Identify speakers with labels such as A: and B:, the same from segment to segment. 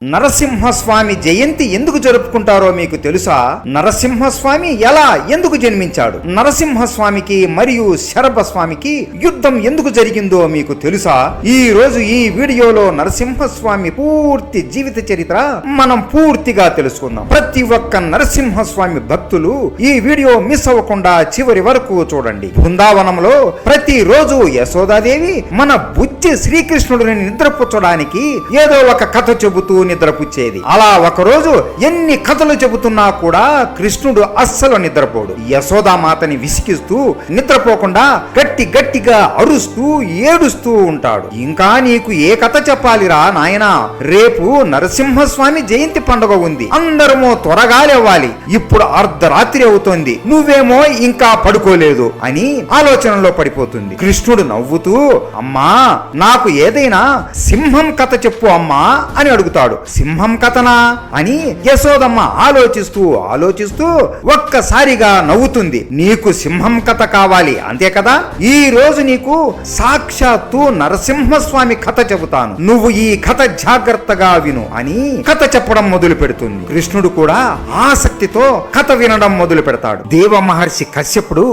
A: నరసింహస్వామి జయంతి ఎందుకు జరుపుకుంటారో మీకు తెలుసా? నరసింహస్వామి ఎలా ఎందుకు జన్మించాడు? నరసింహస్వామికి మరియు శరభస్వామికి యుద్ధం ఎందుకు జరిగిందో మీకు తెలుసా? ఈ రోజు ఈ వీడియోలో నరసింహస్వామి పూర్తి జీవిత చరిత్ర మనం పూర్తిగా తెలుసుకుందాం. ప్రతి ఒక్క నరసింహస్వామి భక్తులు ఈ వీడియో మిస్ అవ్వకుండా చివరి వరకు చూడండి. బృందావనంలో ప్రతి రోజు యశోదాదేవి మన బుజ్జి శ్రీకృష్ణుడిని నిద్రపుచ్చడానికి ఏదో ఒక కథ చెబుతూ నిద్రపుచ్చేది. అలా ఒకరోజు ఎన్ని కథలు చెబుతున్నా కూడా కృష్ణుడు అస్సలు నిద్రపోడు. యశోదామాతని విసిగిస్తూ నిద్రపోకుండా గట్టిగా అరుస్తూ ఏడుస్తూ ఉంటాడు. ఇంకా నీకు ఏ కథ చెప్పాలిరా నాయనా? రేపు నరసింహస్వామి జయంతి పండుగ ఉంది, అందరము త్వరగా లేవాలి, ఇప్పుడు అర్ధరాత్రి అవుతోంది, నువ్వేమో ఇంకా పడుకోలేదు అని ఆలోచనలో పడిపోతుంది. కృష్ణుడు నవ్వుతూ, అమ్మా నాకు ఏదైనా సింహం కథ చెప్పు అమ్మా అని అడుగుతాడు. సింహం కథనా అని యశోదమ్మ ఆలోచిస్తూ ఒక్కసారిగా నవ్వుతుంది. నీకు సింహం కథ కావాలి అంతే కదా? ఈ రోజు నీకు సాక్షాత్తు నరసింహస్వామి కథ చెబుతాను, నువ్వు ఈ కథ జాగ్రత్తగా విను అని కథ చెప్పడం మొదలు పెడుతుంది. కృష్ణుడు కూడా ఆసక్తితో కథ వినడం మొదలు పెడతాడు. దేవ మహర్షి కశ్యపుడు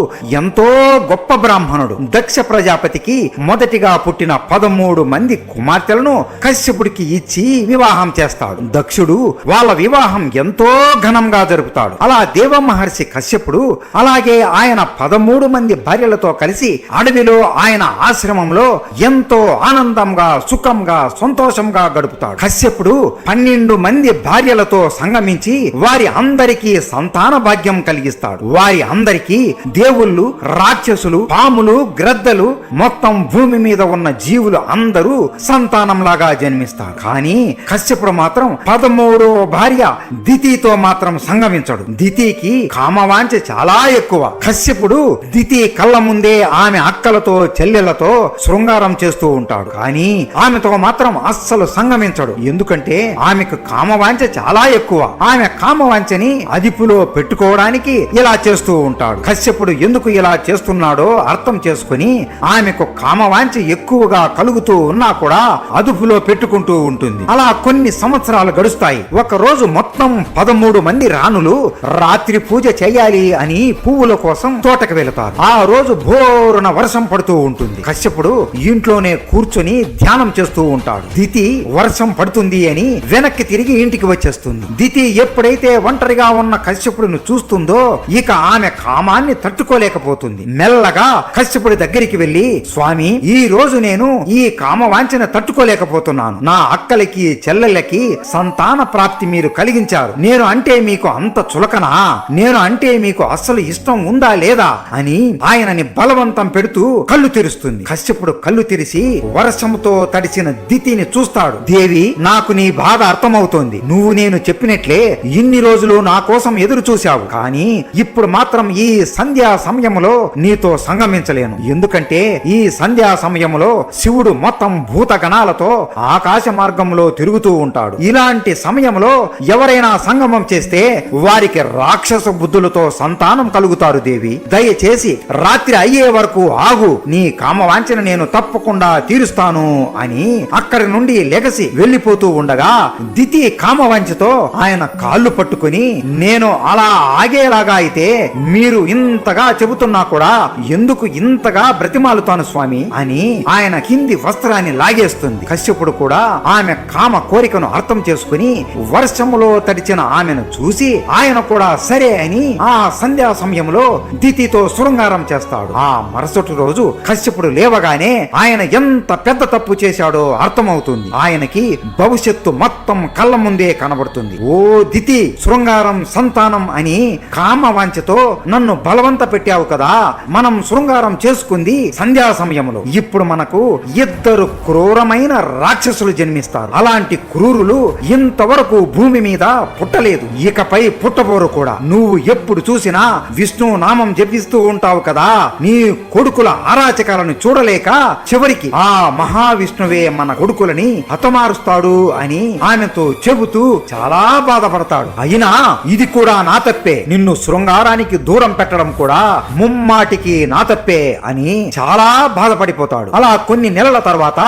A: ఎంతో గొప్ప బ్రాహ్మణుడు. దక్ష ప్రజాపతికి మొదటిగా పుట్టిన 13 మంది కుమార్తెలను కశ్యపుడికి ఇచ్చి వివాహం చేస్తాడు. దక్షుడు వాళ్ళ వివాహం ఎంతో ఘనంగా జరుపుతాడు. అలా దేవ మహర్షి కశ్యపుడు అలాగే ఆయన 13 మంది భార్యలతో కలిసి అడవిలో ఆయన ఆశ్రమంలో ఎంతో ఆనందంగా సుఖంగా సంతోషంగా గడుపుతాడు. కశ్యపుడు 12 మంది భార్యలతో సంగమించి వారి అందరికీ సంతాన భాగ్యం కలిగిస్తాడు. వారి అందరికీ దేవుళ్ళు, రాక్షసులు, పాములు, గ్రద్దలు, మొత్తం భూమి మీద ఉన్న జీవులు అందరూ సంతానంలాగా జన్మిస్తారు. కానీ కశ్యపుడు మాత్రం 13వ భార్య దితితో మాత్రం సంగమించడు. దితికి కామవాంఛ చాలా ఎక్కువ. కశ్యపుడు దితి కళ్ళ ముందే ఆమె అక్కలతో చెల్లెలతో శృంగారం చేస్తూ ఉంటాడు. కానీ ఆమెతో మాత్రం అస్సలు సంగమించడు. ఎందుకంటే ఆమెకు కామవాంఛ చాలా ఎక్కువ. ఆమె కామవాంఛని అదుపులో పెట్టుకోవడానికి ఇలా చేస్తూ ఉంటాడు. కశ్యపుడు ఎందుకు ఇలా చేస్తున్నాడో అర్థం చేసుకుని ఆమెకు కామవాంఛ ఎక్కువగా కలుగుతూ ఉన్నా కూడా అదుపులో పెట్టుకుంటూ ఉంటుంది. అలా కొన్ని సంవత్సరాలు గడుస్తాయి. ఒక రోజు మొత్తం 13 మంది రాణులు రాత్రి పూజ చేయాలి అని పువ్వుల కోసం తోటకు వెళతారు. ఆ రోజు భోరున వర్షం పడుతూ ఉంటుంది. కశ్యపుడు ఇంట్లోనే కూర్చొని ధ్యానం చేస్తూ ఉంటాడు. దితి వర్షం పడుతుంది అని వెనక్కి తిరిగి ఇంటికి వచ్చేస్తుంది. దితి ఎప్పుడైతే ఒంటరిగా ఉన్న కశ్యపుడిని చూస్తుందో ఇక ఆమె కామాన్ని తట్టుకోలేకపోతుంది. మెల్లగా కశ్యపుడి దగ్గరికి వెళ్లి, స్వామి ఈ రోజు నేను ఈ కామవాంఛను తట్టుకోలేకపోతున్నాను. నా అక్కలకి చెల్లెళ్ళకి సంతాన ప్రాప్తి మీరు కలిగించారు. నేను అంటే మీకు అంత చులకనా? నేను అంటే మీకు అస్సలు ఇష్టం ఉందా లేదా అని ఆయనని బలవంతం పెడుతూ కళ్ళు తెరుస్తుంది. కశ్యపుడు కళ్ళు తెరిచి వర్షంతో తడిసిన దితిని చూస్తాడు. దేవి, నాకు నీ బాధ అర్థమవుతోంది. నువ్వు నేను చెప్పినట్లే ఇన్ని రోజులు నా కోసం ఎదురు చూశావు. కానీ ఇప్పుడు మాత్రం ఈ సంధ్యా సమయంలో నీతో సంగమించలేను. ఎందుకంటే ఈ సంధ్యా సమయంలో శివుడు మొత్తం భూతగణాలతో ఆకాశ మార్గంలో తిరుగుతూ ఉంటాడు. ఇలాంటి సమయంలో ఎవరైనా సంగమం చేస్తే వారికి రాక్షస బుద్ధులతో సంతానం కలుగుతారు. దేవి, దయచేసి రాత్రి అయ్యే వరకు ఆగు, నీ కామవాంఛను నేను తప్పకుండా తీరుస్తాను అని అక్కడి నుండి లెగసి వెళ్లిపోతూ ఉండగా దితి కామవాంఛతో ఆయన కాళ్ళు పట్టుకుని, నేను అలా ఆగేలాగా అయితే మీరు ఇంతగా చెబుతున్నా కూడా ఎందుకు ఇంతగా బ్రతిమాలుతాను స్వామి అని ఆయన కింది వస్త్రాన్ని లాగేస్తుంది. కశ్యపుడు కూడా ఆమె కామ కోరికను అర్థం చేసుకుని వర్షములో తడిచిన ఆమెను చూసి ఆయన కూడా సరే అని ఆ సంధ్యా సమయంలో దితితో శృంగారం చేస్తాడు. ఆ మరుసటి రోజు కశ్యపుడు లేవగానే ఆయన ఎంత పెద్ద తప్పు చేశాడో అర్థమవుతుంది. ఆయనకి భవిష్యత్తు మొత్తం కళ్ళ ముందే కనబడుతుంది. ఓ దితి, శృంగారం సంతానం అని కామవాంఛతో నన్ను బలవంత పెట్టావు కదా. మనం శృంగారం చేసుకుంది సంధ్యా సమయంలో. ఇప్పుడు మనకు 2 క్రూరమైన రాక్షసులు జన్మిస్తారు. అలాంటి క్రూరులు ఇంతవరకు భూమి మీద పుట్టలేదు, ఇకపై పుట్టబోరు కూడా. నువ్వు ఎప్పుడు చూసినా విష్ణు నామం జపిస్తూ ఉంటావు కదా. నీ కొడుకుల అరాచకాలను చూడలేక చివరికి ఆ మహావిష్ణువే మన కొడుకులని హతమారుస్తాడు అని ఆమెతో చెబుతూ చాలా బాధపడతాడు. అయినా ఇది కూడా నా తప్పే, నిన్ను శృంగారానికి దూరం పెట్టడం కూడా ముమ్మాటికి నా తప్పే అని చాలా బాధపడిపోతాడు. అలా కొన్ని నెలల తర్వాత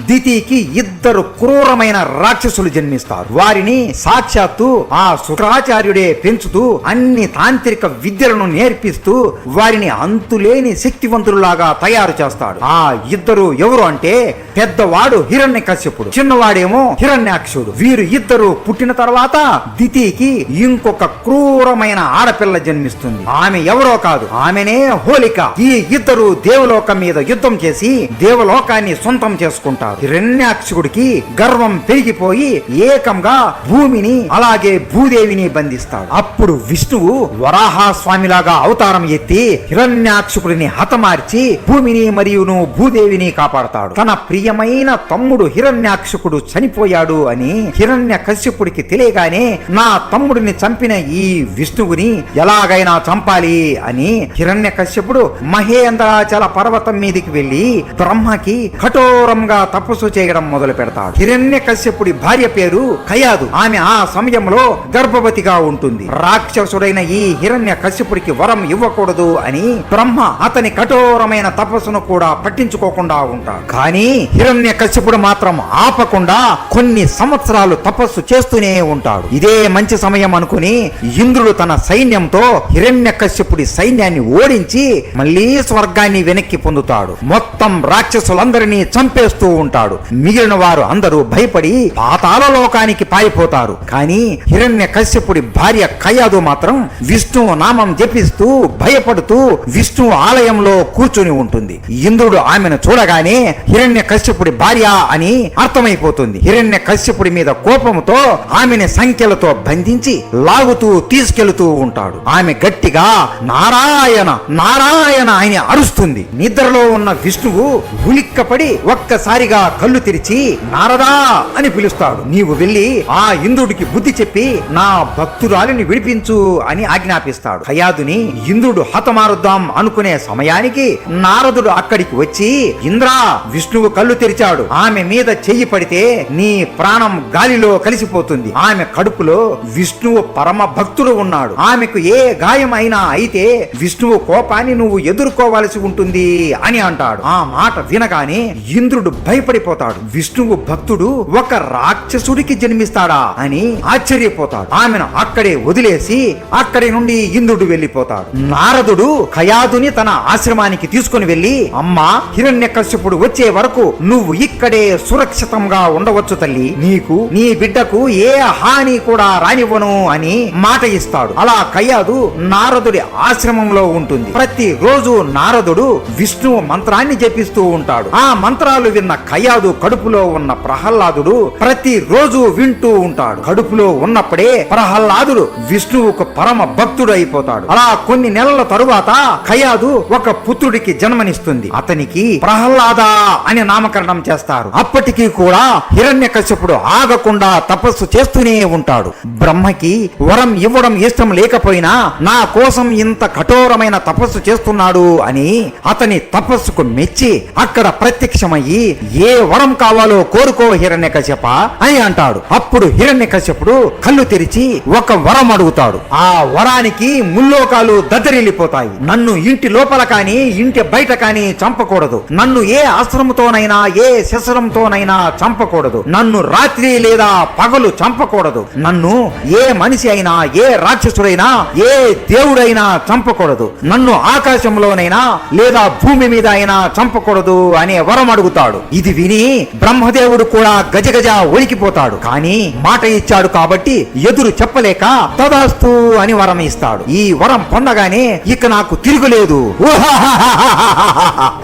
A: దితికి ఇద్దరు క్రూరమైన రాక్షసులు జన్మిస్తారు. వారిని సాక్షాత్తు ఆ శుక్రాచార్యుడే పెంచుతూ అన్ని తాంత్రిక విద్యలను నేర్పిస్తూ వారిని అంతులేని శక్తివంతులులాగా తయారు చేస్తాడు. ఆ ఇద్దరు ఎవరు అంటే పెద్దవాడు హిరణ్యకశ్యపుడు, చిన్నవాడేమో హిరణ్యాక్షుడు. వీరు ఇద్దరు పుట్టిన తర్వాత దితికి ఇంకొక క్రూరమైన ఆడపిల్ల జన్మిస్తుంది. ఆమె ఎవరో కాదు, ఆమెనే హోలిక. ఈ ఇద్దరు దేవలోకం మీద యుద్ధం చేసి దేవలోకాన్ని సొంతం చేసుకుంటారు. హిరణ్యాక్షుడికి గర్వం పెరిగిపోయి ఏకంగా భూమిని అలాగే భూదేవిని బంధిస్తాడు. అప్పుడు విష్ణువు వరాహస్వామిలాగా అవతారం ఎత్తి హిరణ్యాక్షుడిని హతమార్చి భూమిని మరియును భూదేవిని కాపాడతాడు. తన ప్రియమైన తమ్ముడు హిరణ్యాక్షుడు చనిపోయాడు అని హిరణ్యకశ్యపుడికి తెలియగానే నా తమ్ముడిని చంపిన ఈ విష్ణువుని ఎలాగైనా చంపాలి అని హిరణ్యకశ్యపుడు మహేంద్రాచల పర్వతం మీదికి వెళ్లి బ్రహ్మకి కఠోరంగా తపస్సు చేయడం మొదలు పెడతాడు. హిరణ్యకశ్యపుడి భార్య పేరు కయాదు. ఆమె ఆ సమయంలో గర్భవతిగా ఉంటుంది. రాక్షసుడైన ఈ హిరణ్యకశ్యపుడికి వరం ఇవ్వకూడదు అని బ్రహ్మ అతని కఠోరమైన తపస్సును కూడా పట్టించుకోకుండా ఉంటాడు. కానీ హిరణ్యకశ్యపుడు మాత్రం ఆపకుండా కొన్ని సంవత్సరాలు తపస్సు చేస్తూనే ఉంటాడు. ఇదే మంచి సమయం అనుకుని ఇంద్రుడు తన సైన్యంతో హిరణ్యకశ్యపుడి సైన్యాన్ని ఓడించి మళ్లీ స్వర్గాన్ని వెనక్కి పొందుతాడు. మొత్తం రాక్షసులందరినీ చంపేస్తూ ఉంటాడు. మిగిలిన వారు అందరూ భయపడి పాతాళ లోకానికి పారిపోతారు. కానీ హిరణ్యకశ్యపుడి భార్య కయాదు మాత్రం విష్ణువు నామం జపిస్తూ భయపడుతూ విష్ణువు ఆలయంలో కూర్చుని ఉంటుంది. ఇంద్రుడు ఆమెను చూడగానే హిరణ్యకశ్యపుడి భార్య అని అర్థమైపోతుంది. హిరణ్యకశ్యపుడి మీద కోపంతో ఆమెను సంఖ్యలతో బంధించి లాగుతూ తీసుకెళ్తూ ఉంటాడు. ఆమె గట్టిగా నారాయణ నారాయణ అని అరుస్తుంది. నిద్రలో ఉన్న విష్ణువు ఉలిక్కపడి ఒక్కసారిగా కళ్ళు తెరిచి నారదా అని పిలుస్తాడు. నీవు వెళ్లి ఆ ఇంద్రుడికి బుద్ధి చెప్పి నా భక్తురాలిని విడిపించు అని ఆజ్ఞాపిస్తాడు. కయాదుని ఇంద్రుడు హతమారుద్దాం అనుకునే సమయానికి నారదుడు అక్కడికి వచ్చి ఇంద్రా, విష్ణువు కళ్ళు తెరిచాడు. ఆమె మీద చెయ్యి పడితే నీ ప్రాణం గాలిలో కలిసిపోతుంది. ఆమె కడుపులో విష్ణువు పరమ భక్తుడు ఉన్నాడు. ఆమెకు ఏ గాయం అయినా అయితే విష్ణువు కోపాన్ని నువ్వు ఎదుర్కోవాల్సి ఉంటుంది అని అంటాడు. ఆ మాట వినగానే ఇంద్రుడు భయపడిపోతాడు. విష్ణువు భక్తుడు ఒక రాక్షసుడికి జన్మిస్తాడా అని ఆశ్చర్యపోతాడు. ఆమెను అక్కడే వదిలేసి అక్కడి నుండి ఇంద్రుడు వెళ్లిపోతాడు. నారదుడు కయాదుని తన ఆశ్రమానికి తీసుకుని వెళ్లి అమ్మా, హిరణ్యకశ్యపుడు వచ్చే వరకు నువ్వు ఇక్కడే సురక్షితంగా ఉండవచ్చు తల్లి. నీకు నీ బిడ్డకు ఏ హాని కూడా రానివ్వను అని మాట ఇస్తాడు. అలా కయాదు నారదుడి ఆశ్రమంలో ఉంటుంది. ప్రతి రోజు నారదుడు విష్ణువు మంత్రాన్ని జపిస్తూ ఉంటాడు. ఆ మంత్రాలు విన్న కయాదు కడుపులో ఉన్న ప్రహ్లాదుడు ప్రతి రోజు వింటూ ఉంటాడు. కడుపులో ఉన్నప్పుడే ప్రహ్లాదుడు విష్ణువుకు పరమ భక్తుడు అయిపోతాడు. అలా కొన్ని నెలల తరువాత కయాదు ఒక పుత్రుడికి జన్మనిస్తుంది. అతనికి ప్రహ్లాద అని నామకరణం చేస్తారు. అప్పటికీ కూడా హిరణ్యకశ్యపుడు ఆగకుండా తపస్సు చేస్తూనే ఉంటాడు. బ్రహ్మకి వరం ఇవ్వడం ఇష్టం లేకపోయినా నా కోసం ఇంత కఠోరమైన తపస్సు చేస్తున్నాడు అని అతని తపస్సుకు మెచ్చి అక్కడ ప్రత్యక్షమయ్యి ఏ వరం కావాలో కోరుకో హిరణ్యకశ్యప అని అంటాడు. అప్పుడు హిరణ్యకశ్యపుడు కళ్ళు తెరిచి ఒక వరం అడుగుతాడు. ఆ వరానికి ముల్లోకాలు దద్దరిల్లిపోతాయి. నన్ను ఇంటి లోపల కాని ఇంటి బయట కాని చంపకూడదు. నన్ను ఏ అస్త్రంతోనైనా ఏ శస్త్రంతోనైనా చంపకూడదు. నన్ను రాత్రి లేదా పగలు చంపకూడదు. నన్ను ఏ మనిషి అయినా ఏ రాక్షసుడైనా ఏ దేవుడైనా చంపకూడదు. నన్ను ఆకాశంలోనైనా లేదా భూమి మీద అయినా చంపకూడదు అనే వరం అడుగుతాడు. ఇది విని బ్రహ్మదేవుడు కూడా గజగజ ఒలికిపోతాడు. కానీ మాట ఇచ్చాడు కాబట్టి ఎదురు చెప్పలేక తదాస్తు అని వరం ఇస్తాడు. ఈ వరం పొందగానే ఇక నాకు తిరుగులేదు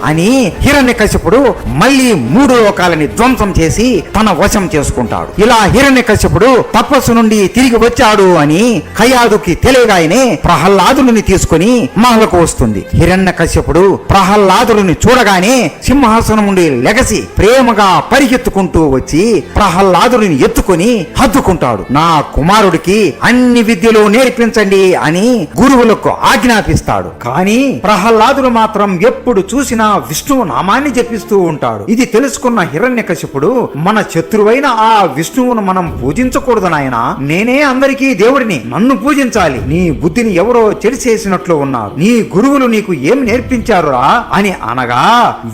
A: అని హిరణ్యకశ్యపుడు మళ్ళీ 3 లోకాలని ధ్వంసం చేసి తన వశం చేసుకుంటాడు. ఇలా హిరణ్యకశ్యపుడు తపస్సు నుండి తిరిగి వచ్చాడు అని కయాదుకి తెలియగానే ప్రహ్లాదుని తీసుకుని మహలకు వస్తుంది. హిరణ్యకశ్యపుడు ప్రహ్లాదుని చూడగానే సింహాసనం నుండి లెగసి ప్రేమగా పరిగెత్తుకుంటూ వచ్చి ప్రహ్లాదుని ఎత్తుకుని హత్తుకుంటాడు. నా కుమారుడికి అన్ని విద్యలు నేర్పించండి అని గురువులకు ఆజ్ఞాపిస్తాడు. కానీ ప్రహ్లాదుడు మాత్రం ఎప్పుడు చూసినా విష్ణువు నామాన్ని జపిస్తూ ఉంటాడు. ఇది తెలుసుకున్న హిరణ్యకశిపుడు మన శత్రువైన ఆ విష్ణువును మనం పూజించకూడదు నాయనా, నేనే అందరికీ దేవుడిని, నన్ను పూజించాలి. నీ బుద్ధిని ఎవరో చెడిచేసినట్లు ఉన్నారు. నీ గురువులు నీకు ఏం నేర్పించారురా అని అనగా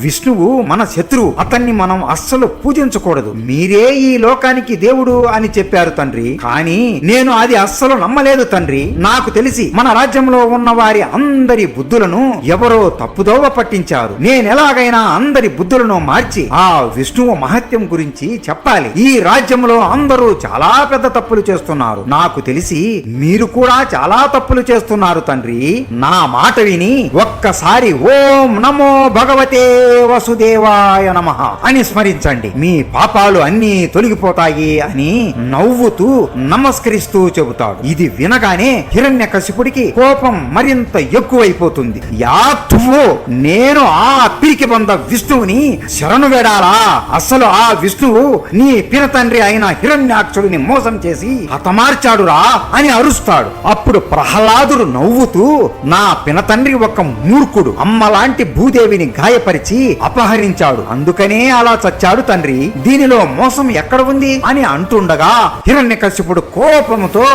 A: విష్ణువు మన శత్రువు, అతన్ని మనం అస్సలు పూజించకూడదు. మీరే ఈ లోకానికి దేవుడు అని చెప్పారు తండ్రి, కానీ నేను అది అస్సలు నమ్మలేదు తండ్రి. నాకు తెలిసి మన రాజ్యంలో ఉన్న వారి అందరి బుద్ధులను ఎవరో తప్పుదోవ పట్టించారు. నేనెలాగైనా అందరి బుద్ధులను మార్చి ఆ విష్ణువు మహత్యం గురించి చెప్పాలి. ఈ రాజ్యంలో అందరూ చాలా పెద్ద తప్పులు చేస్తున్నారు. నాకు తెలిసి మీరు కూడా చాలా తప్పులు చేస్తున్నారు తండ్రి. నా మాట విని ఒక్కసారి ఓం నమో భగవతే వసుదేవాయ నమః అని స్మరించండి. మీ పాపాలు అన్నీ తొలగిపోతాయి అని నవ్వుతూ నమస్కరిస్తూ చెబుతాడు. ఇది వినగానే హిరణ్యకశిపుడికి కోపం మరింత ఎక్కువైపోతుంది. యాత్తువో, నేను ఆ పిరికి బంద విష్ణువుని శరణు వేడాలా? అసలు ఆ విష్ణువు నీ పినతండ్రి అయిన హిరణ్యాక్షుడిని మోసం చేసి హతమార్చాడురా అని అరుస్తాడు. అప్పుడు ప్రహ్లాదుడు నవ్వుతూ, నా పినతండ్రి ఒక మూర్ఖుడు, అమ్మలాంటి భూదేవిని గాయపరిచి అపహరించాడు, అందుకనే అలా చచ్చాడు తండ్రి. దీనిలో మోసం ఎక్కడ ఉంది అని అంటుండగా హిరణ్యకశిపుడు కోపంతో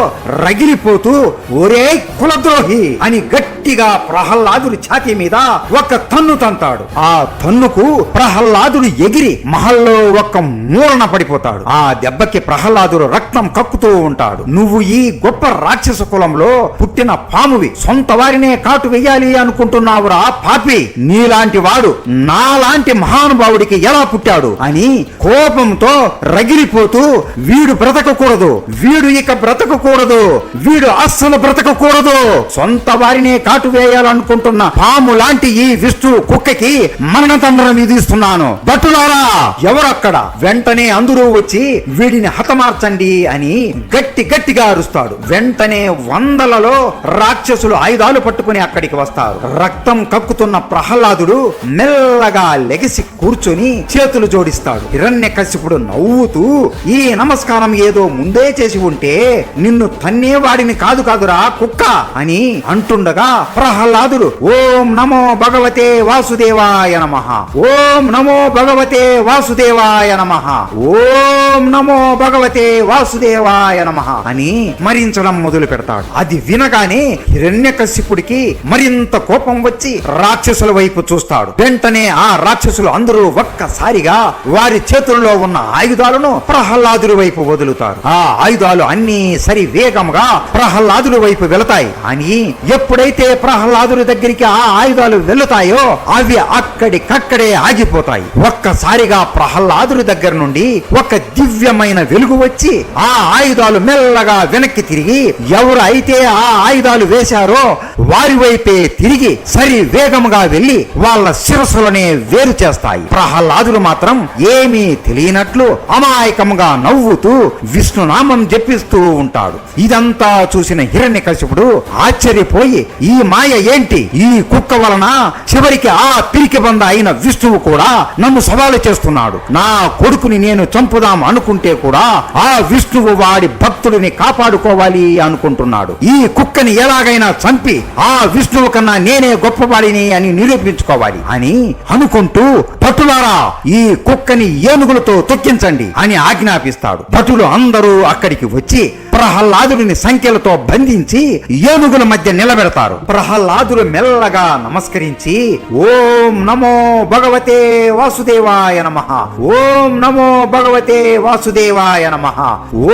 A: రగిలిపోతూ, ఒరే కులద్రోహి అని గట్టిగా ప్రహ్లాదుడి ఛాతీ మీద ఒక తన్ను తంతాడు. ఆ తన్నుకు ప్రహ్లాదుడు ఎగిరి మహల్లో ఒక మూలన పడిపోతాడు. ఆ దెబ్బకి ప్రహ్లాదుడు రక్తం కక్కుతూ ఉంటాడు. నువ్వు ఈ గొప్ప రాక్షస కులంలో పుట్టిన పామువి, సొంత వారినే కాటు వెయ్యాలి అనుకుంటున్నావురా పాపి. నీలాంటి వాడు నాలాంటి మహానుభావుడికి ఎలా పుట్టాడు అని కోపంతో రగిలిపోతూ, వీడు బ్రతకకూడదు, వీడు ఇక బ్రతకకూడదు, వీడు అస్సలు బ్రతకకూడదు, సొంత వారినే కాటు వేయాలనుకుంటున్న పాము లాంటి ఈ విష్ణు కుక్కకి మరణతండ్రం విధిస్తున్నాను. భటులారా, ఎవరక్కడ? వెంటనే అందరూ వచ్చి వీడిని హతమార్చండి అని గట్టిగా అరుస్తాడు. వెంటనే వందలలో రాక్షసులు ఆయుధాలు పట్టుకుని అక్కడికి వస్తారు. రక్తం కక్కుతున్న ప్రహ్లాదుడు మెల్లగా లెగిసి కూర్చొని చేతులు జోడిస్తాడు. హిరణ్యకశిపుడు నవ్వుతూ, ఈ నమస్కారం ఏదో ముందే చేసి ఉంటే నిన్ను తన్నేవాడిని కాదురా కుక్క అని అంటుండగా ప్రహ్లాదుడు ఓం నమో భగవతే వాసుదేవాయ నమః, ఓం నమో భగవతే వాసుదేవాయ నమః, ఓం నమో భగవతే వాసుదేవాయ నమః అని స్మరించడం మొదలు పెడతాడు. అది వినగానే హిరణ్యకశిపుడికి మరింత కోపం వచ్చి రాక్షసుల వైపు చూస్తాడు. వెంటనే ఆ రాక్షసులు అందరూ ఒక్కసారిగా వారి చేతుల్లో ఉన్న ఆయుధాలను ప్రహ్లాదుడి వైపు వదులుతారు. ఆ ఆయుధాలు అన్ని సరి వేగంగా ప్రహ్లాదుడి వైపు వెళతాయి. అని ఎప్పుడైతే ప్రహ్లాదుడి దగ్గరికి ఆ ఆయుధాలు వెళుతాయో అవి అక్కడికక్కడే ఆగిపోతాయి. ఒక్కసారిగా ప్రహ్లాదుడి దగ్గర నుండి ఒక దివ్యమైన వెలుగు వచ్చి ఆ ఆయుధాలు మెల్లగా వెనక్కి తిరిగి ఎవరు అయితే ఆ ఆయుధాలు వేశారో వారి వైపే తిరిగి సరి వేగముగా వెళ్లి వాళ్ళ శిరస్సులనే వేరు చేస్తాయి. ప్రహ్లాదుడు మాత్రం ఏమీ తెలియనట్లు అమాయకంగా నవ్వుతూ విష్ణునామం జపిస్తూ ఉంటాడు. ఇదంతా చూసిన హిరణ్యకశిపుడు ఆశ్చర్యపోయి, ఈ మాయ ఏంటి? ఈ కుక్క వలన చివరికి ఆ పిరికి బంద అయిన విష్ణువు కూడా నన్ను సవాలు చేస్తున్నాడు. నా కొడుకుని నేను చంపుదాం అనుకుంటే కూడా ఆ విష్ణువు వాడి భక్తుడిని కాపాడుకోవాలి అనుకుంటున్నాడు. ఈ కుక్కని ఎలాగైనా చంపి ఆ విష్ణువు కన్నా నేనే గొప్పవాడిని అని నిరూపించుకోవాలి అని అనుకుంటూ, భటులారా, ఈ కుక్కని ఏనుగులతో తొక్కించండి అని ఆజ్ఞాపిస్తాడు. భటులు అందరూ అక్కడికి వచ్చి ప్రహ్లాదుడిని సంఖ్యలతో బంధించి ఏనుగుల మధ్య నిలబెడతారు. ప్రహ్లాదుడు మెల్లగా నమస్కరించి ఓం నమో భగవతే వాసుదేవాయ నమః, ఓం నమో భగవతే వాసుదేవాయ నమః,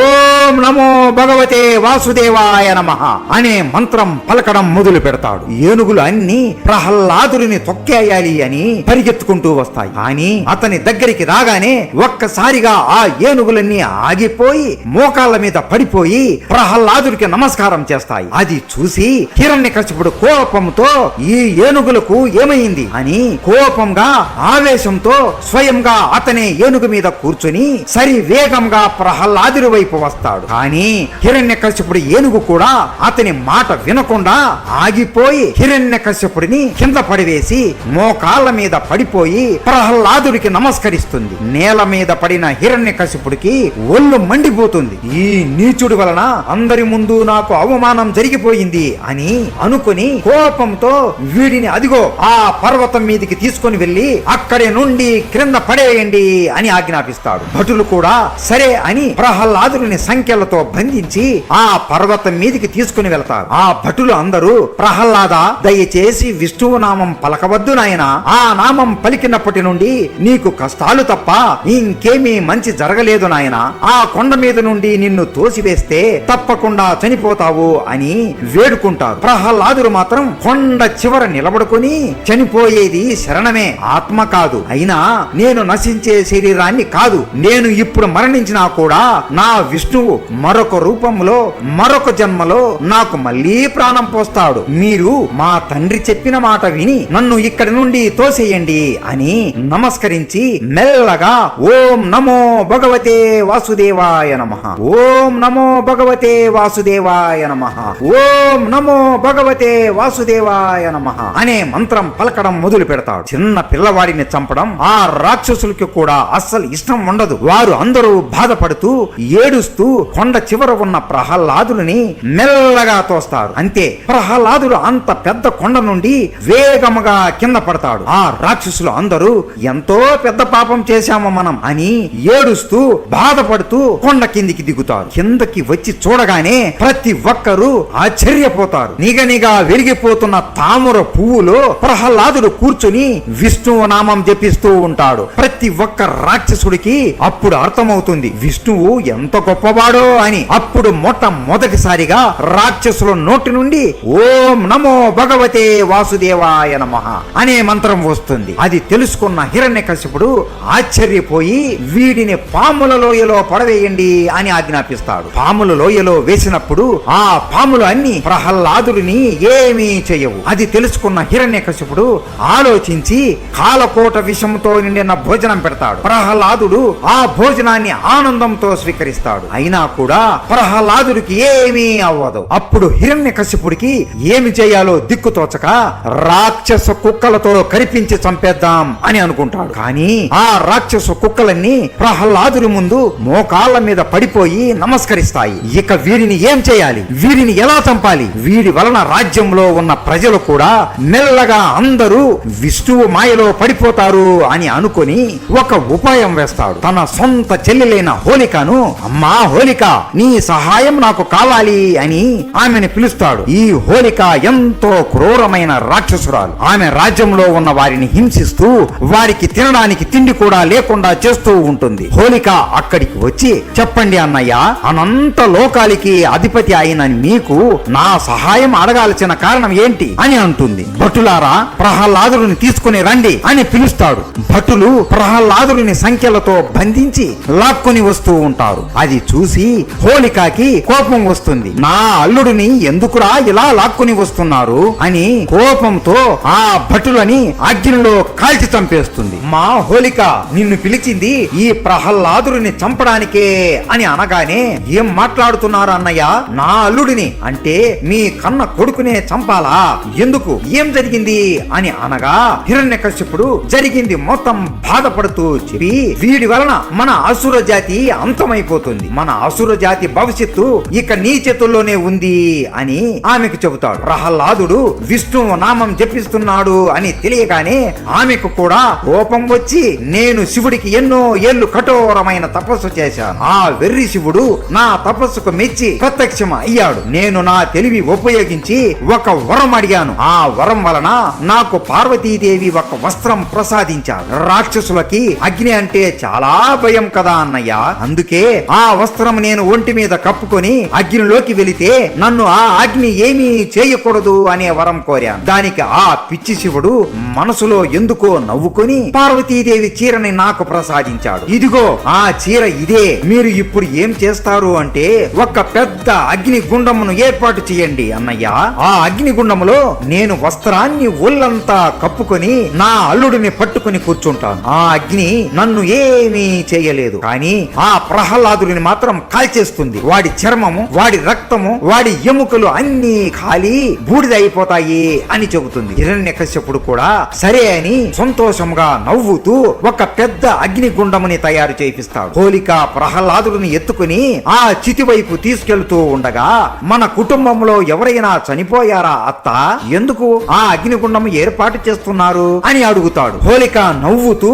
A: ఓం నమో భగవతే వాసుదేవాయ నమః అనే మంత్రం పలకడం మొదలు పెడతాడు. ఏనుగులు అన్ని ప్రహ్లాదుడిని తొక్కేయాలి అని పరిగెత్తుకుంటూ వస్తాయి. కానీ అతని దగ్గరికి రాగానే ఒక్కసారిగా ఆ ఏనుగులన్నీ ఆగిపోయి మోకాళ్ళ మీద పడిపోయి ప్రహ్లాదుడికి నమస్కారం చేస్తాయి. అది చూసి హిరణ్యకశిపుడు కోపంతో ఈ ఏనుగులకు ఏమైంది అని కోపంగా ఆవేశంతో స్వయంగా అతనే ఏనుగు మీద కూర్చుని సరి వేగంగా ప్రహ్లాదుడి వైపు వస్తాడు. కానీ హిరణ్యకశిపుడు ఏనుగు కూడా అతని మాట వినకుండా ఆగిపోయి హిరణ్యకశిపుడిని కింద పడివేసి మోకాళ్ళ మీద పడిపోయి ప్రహ్లాదుడికి నమస్కరిస్తుంది. నేల మీద పడిన హిరణ్యకశిపుడికి ఒళ్ళు మండిపోతుంది. ఈ నీచుడి వలన వలన అందరి ముందు నాకు అవమానం జరిగిపోయింది అని అనుకుని కోపంతో వీడిని అదిగో ఆ పర్వతం మీదికి తీసుకొని వెళ్లి అక్కడి నుండి క్రింద పడేయండి అని ఆజ్ఞాపిస్తాడు. భటులు కూడా సరే అని ప్రహ్లాదుని సంఖ్యలతో బంధించి ఆ పర్వతం మీదికి తీసుకుని వెళ్తారు. ఆ భటులు అందరూ ప్రహ్లాద, దయచేసి విష్ణువు నామం పలకవద్దు నాయన, ఆ నామం పలికినప్పటి నుండి నీకు కష్టాలు తప్ప ఇంకేమీ మంచి జరగలేదు నాయన, ఆ కొండ మీద నుండి నిన్ను తోసివేస్తే తప్పకుండా చనిపోతావు అని వేడుకుంటారు. ప్రహ్లాదుడు మాత్రం కొండ చివర నిలబడుకొని చనిపోయేది శరణమే, ఆత్మ కాదు, అయినా నేను నశించే శరీరాన్ని కాదు, నేను ఇప్పుడు మరణించినా కూడా నా విష్ణువు మరొక రూపంలో మరొక జన్మలో నాకు మళ్ళీ ప్రాణం పోస్తాడు. మీరు మా తండ్రి చెప్పిన మాట విని నన్ను ఇక్కడి నుండి తోసేయండి అని నమస్కరించి మెల్లగా ఓం నమో భగవతే వాసుదేవాయ నమః, ఓం నమో భగవతే వాసుదేవాయ నమః, ఓం నమో భగవతే వాసుదేవాయ నమః అనే మంత్రం పలకడం మొదలు పెడతాడు. చిన్న పిల్లవాడిని చంపడం ఆ రాక్షసులకి కూడా అస్సలు ఇష్టం ఉండదు. వారు అందరూ బాధపడుతూ ఏడుస్తూ కొండ చివర ఉన్న ప్రహ్లాదుని మెల్లగా తోస్తారు. అంతే, ప్రహ్లాదుడు అంత పెద్ద కొండ నుండి వేగముగా కింద పడతాడు. ఆ రాక్షసులు అందరూ ఎంతో పెద్ద పాపం చేశాము మనం అని ఏడుస్తూ బాధపడుతూ కొండ కిందికి దిగుతారు. కిందకి వచ్చి చూడగానే ప్రతి ఒక్కరూ ఆశ్చర్యపోతారు. నిగనిగా వెలిగిపోతున్న తామర పువ్వులో ప్రహ్లాదుడు కూర్చుని విష్ణువు నామం జపిస్తూ ఉంటాడు. ప్రతి ఒక్క రాక్షసుడికి అప్పుడు అర్థమవుతుంది విష్ణువు ఎంత గొప్పవాడో అని. అప్పుడు మొట్టమొదటిసారిగా రాక్షసుల నోటి నుండి ఓం నమో భగవతే వాసుదేవాయ నమః అనే మంత్రం వస్తుంది. అది తెలుసుకున్న హిరణ్యకశిపుడు ఆశ్చర్యపోయి వీడిని పాముల లోయలో పడవేయండి అని ఆజ్ఞాపిస్తాడు. పాముల లోయలో వేసినప్పుడు ఆ పాములు అన్ని ప్రహ్లాదుడిని ఏమీ చేయవు. అది తెలుసుకున్న హిరణ్యకశిపుడు ఆలోచించి కాలకోట విషంతో నిండిన భోజనం పెడతాడు. ప్రహ్లాదుడు ఆ భోజనాన్ని ఆనందంతో స్వీకరిస్తాడు. అయినా కూడా ప్రహ్లాదుడికి ఏమీ అవ్వదు. అప్పుడు హిరణ్యకశిపుడికి ఏమి చేయాలో దిక్కుతోచక రాక్షస కుక్కలతో కరిపించి చంపేద్దాం అని అనుకుంటాడు. కానీ ఆ రాక్షస కుక్కలన్నీ ప్రహ్లాదుడి ముందు మోకాళ్ళ మీద పడిపోయి నమస్కరిస్తాయి. ఇక వీరిని ఏం చేయాలి, వీరిని ఎలా చంపాలి, వీడి వలన రాజ్యంలో ఉన్న ప్రజలు కూడా మెల్లగా అందరూ విష్ణువు మాయలో పడిపోతారు అని అనుకొని ఒక ఉపాయం వేస్తాడు. తన సొంత చెల్లెలైన హోలికను, అమ్మా హోలిక నీ సహాయం నాకు కావాలి అని ఆమెను పిలుస్తాడు. ఈ హోలిక ఎంతో క్రూరమైన రాక్షసురాలు. ఆమె రాజ్యంలో ఉన్న వారిని హింసిస్తూ వారికి తినడానికి తిండి కూడా లేకుండా చేస్తూ ఉంటుంది. హోలిక అక్కడికి వచ్చి చెప్పండి అన్నయ్య, అనంత లోకాలకి అధిపతి అయిన మీకు నా సహాయం అడగాల్సిన కారణం ఏంటి అని అంటుంది. భటులారా ప్రహ్లాదుని తీసుకుని రండి అని పిలుస్తాడు. భటులు ప్రహ్లాదుని సంఖ్యలతో బంధించి లాక్కుని వస్తూ ఉంటారు. అది చూసి హోలికకి కోపం వస్తుంది. నా అల్లుడిని ఎందుకురా ఇలా లాక్కుని వస్తున్నారు అని కోపంతో ఆ భటులని అగ్నిలో కాల్చి చంపేస్తుంది. మా హోలిక నిన్ను పిలిచింది ఈ ప్రహ్లాదుని చంపడానికే అని అనగానే ఏం మాట్లాడుతున్నారు అన్నయ్య, నా అల్లుడిని అంటే మీ కన్న కొడుకునే చంపాలా, ఎందుకు, ఏం జరిగింది అని అనగా హిరణ్యకశిపుడు జరిగింది మొత్తం బాధపడుతూ చెప్పి వీడి వలన మన అసుర జాతి అంతమైపోతుంది, మన అసుర జాతి భవిష్యత్తు ఇక నీ చేతుల్లోనే ఉంది అని ఆమెకు చెబుతాడు. ప్రహ్లాదుడు విష్ణువు నామం జపిస్తున్నాడు అని తెలియగానే ఆమెకు కూడా కోపం వచ్చి నేను శివుడికి ఎన్నో ఏళ్లు కఠోరమైన తపస్సు చేశాను, ఆ వెర్రి శివుడు నా తపస్సుకు మెచ్చి ప్రత్యక్షం అయ్యాడు. నేను నా తెలివి ఉపయోగించి ఒక వరం అడిగాను, ఆ వరం వలన నాకు పార్వతీదేవి ఒక వస్త్రం ప్రసాదించారు. రాక్షసులకి అగ్ని అంటే చాలా భయం కదా అన్నయ్య, అందుకే ఆ వస్త్రం నేను ఒంటి మీద కప్పుకొని అగ్నిలోకి వెళితే నన్ను ఆ అగ్ని ఏమీ చేయకూడదు అనే వరం కోరాను. దానికి ఆ పిచ్చి శివుడు మనసులో ఎందుకో నవ్వుకొని పార్వతీదేవి చీరని నాకు ప్రసాదించాడు. ఇదిగో ఆ చీర ఇదే, మీరు ఇప్పుడు ఏం చేస్తారు అంటే ఒక పెద్ద అగ్ని గుండమును ఏర్పాటు చేయండి అన్నయ్య. ఆ అగ్ని గుండములో నేను వస్త్రాన్ని ఒళ్ళంతా కప్పుకొని నా అల్లుడిని పట్టుకుని కూర్చుంటాను. ఆ అగ్ని నన్ను ఏమీ చేయలేదు, కానీ ఆ ప్రహ్లాదుని మాత్రం కాల్చేస్తుంది. వాడి చర్మము, వాడి రక్తము, వాడి ఎముకలు అన్ని కాలి బూడిదైపోతాయి అని చెబుతుంది. హిరణ్యకశ్యపుడు కూడా సరే అని సంతోషంగా నవ్వుతూ ఒక పెద్ద అగ్ని గుండముని తయారు చేయిస్తాడు. హోలిక ప్రహ్లాదుని ఎత్తుకుని ఆ చితి వైపు తీసుకెళ్తూ ఉండగా, మన కుటుంబంలో ఎవరైనా చనిపోయారా అత్త? ఎందుకు ఆ అగ్నిగుండం ఏర్పాటు చేస్తున్నారు అని అడుగుతాడు. హోలిక నవ్వుతూ,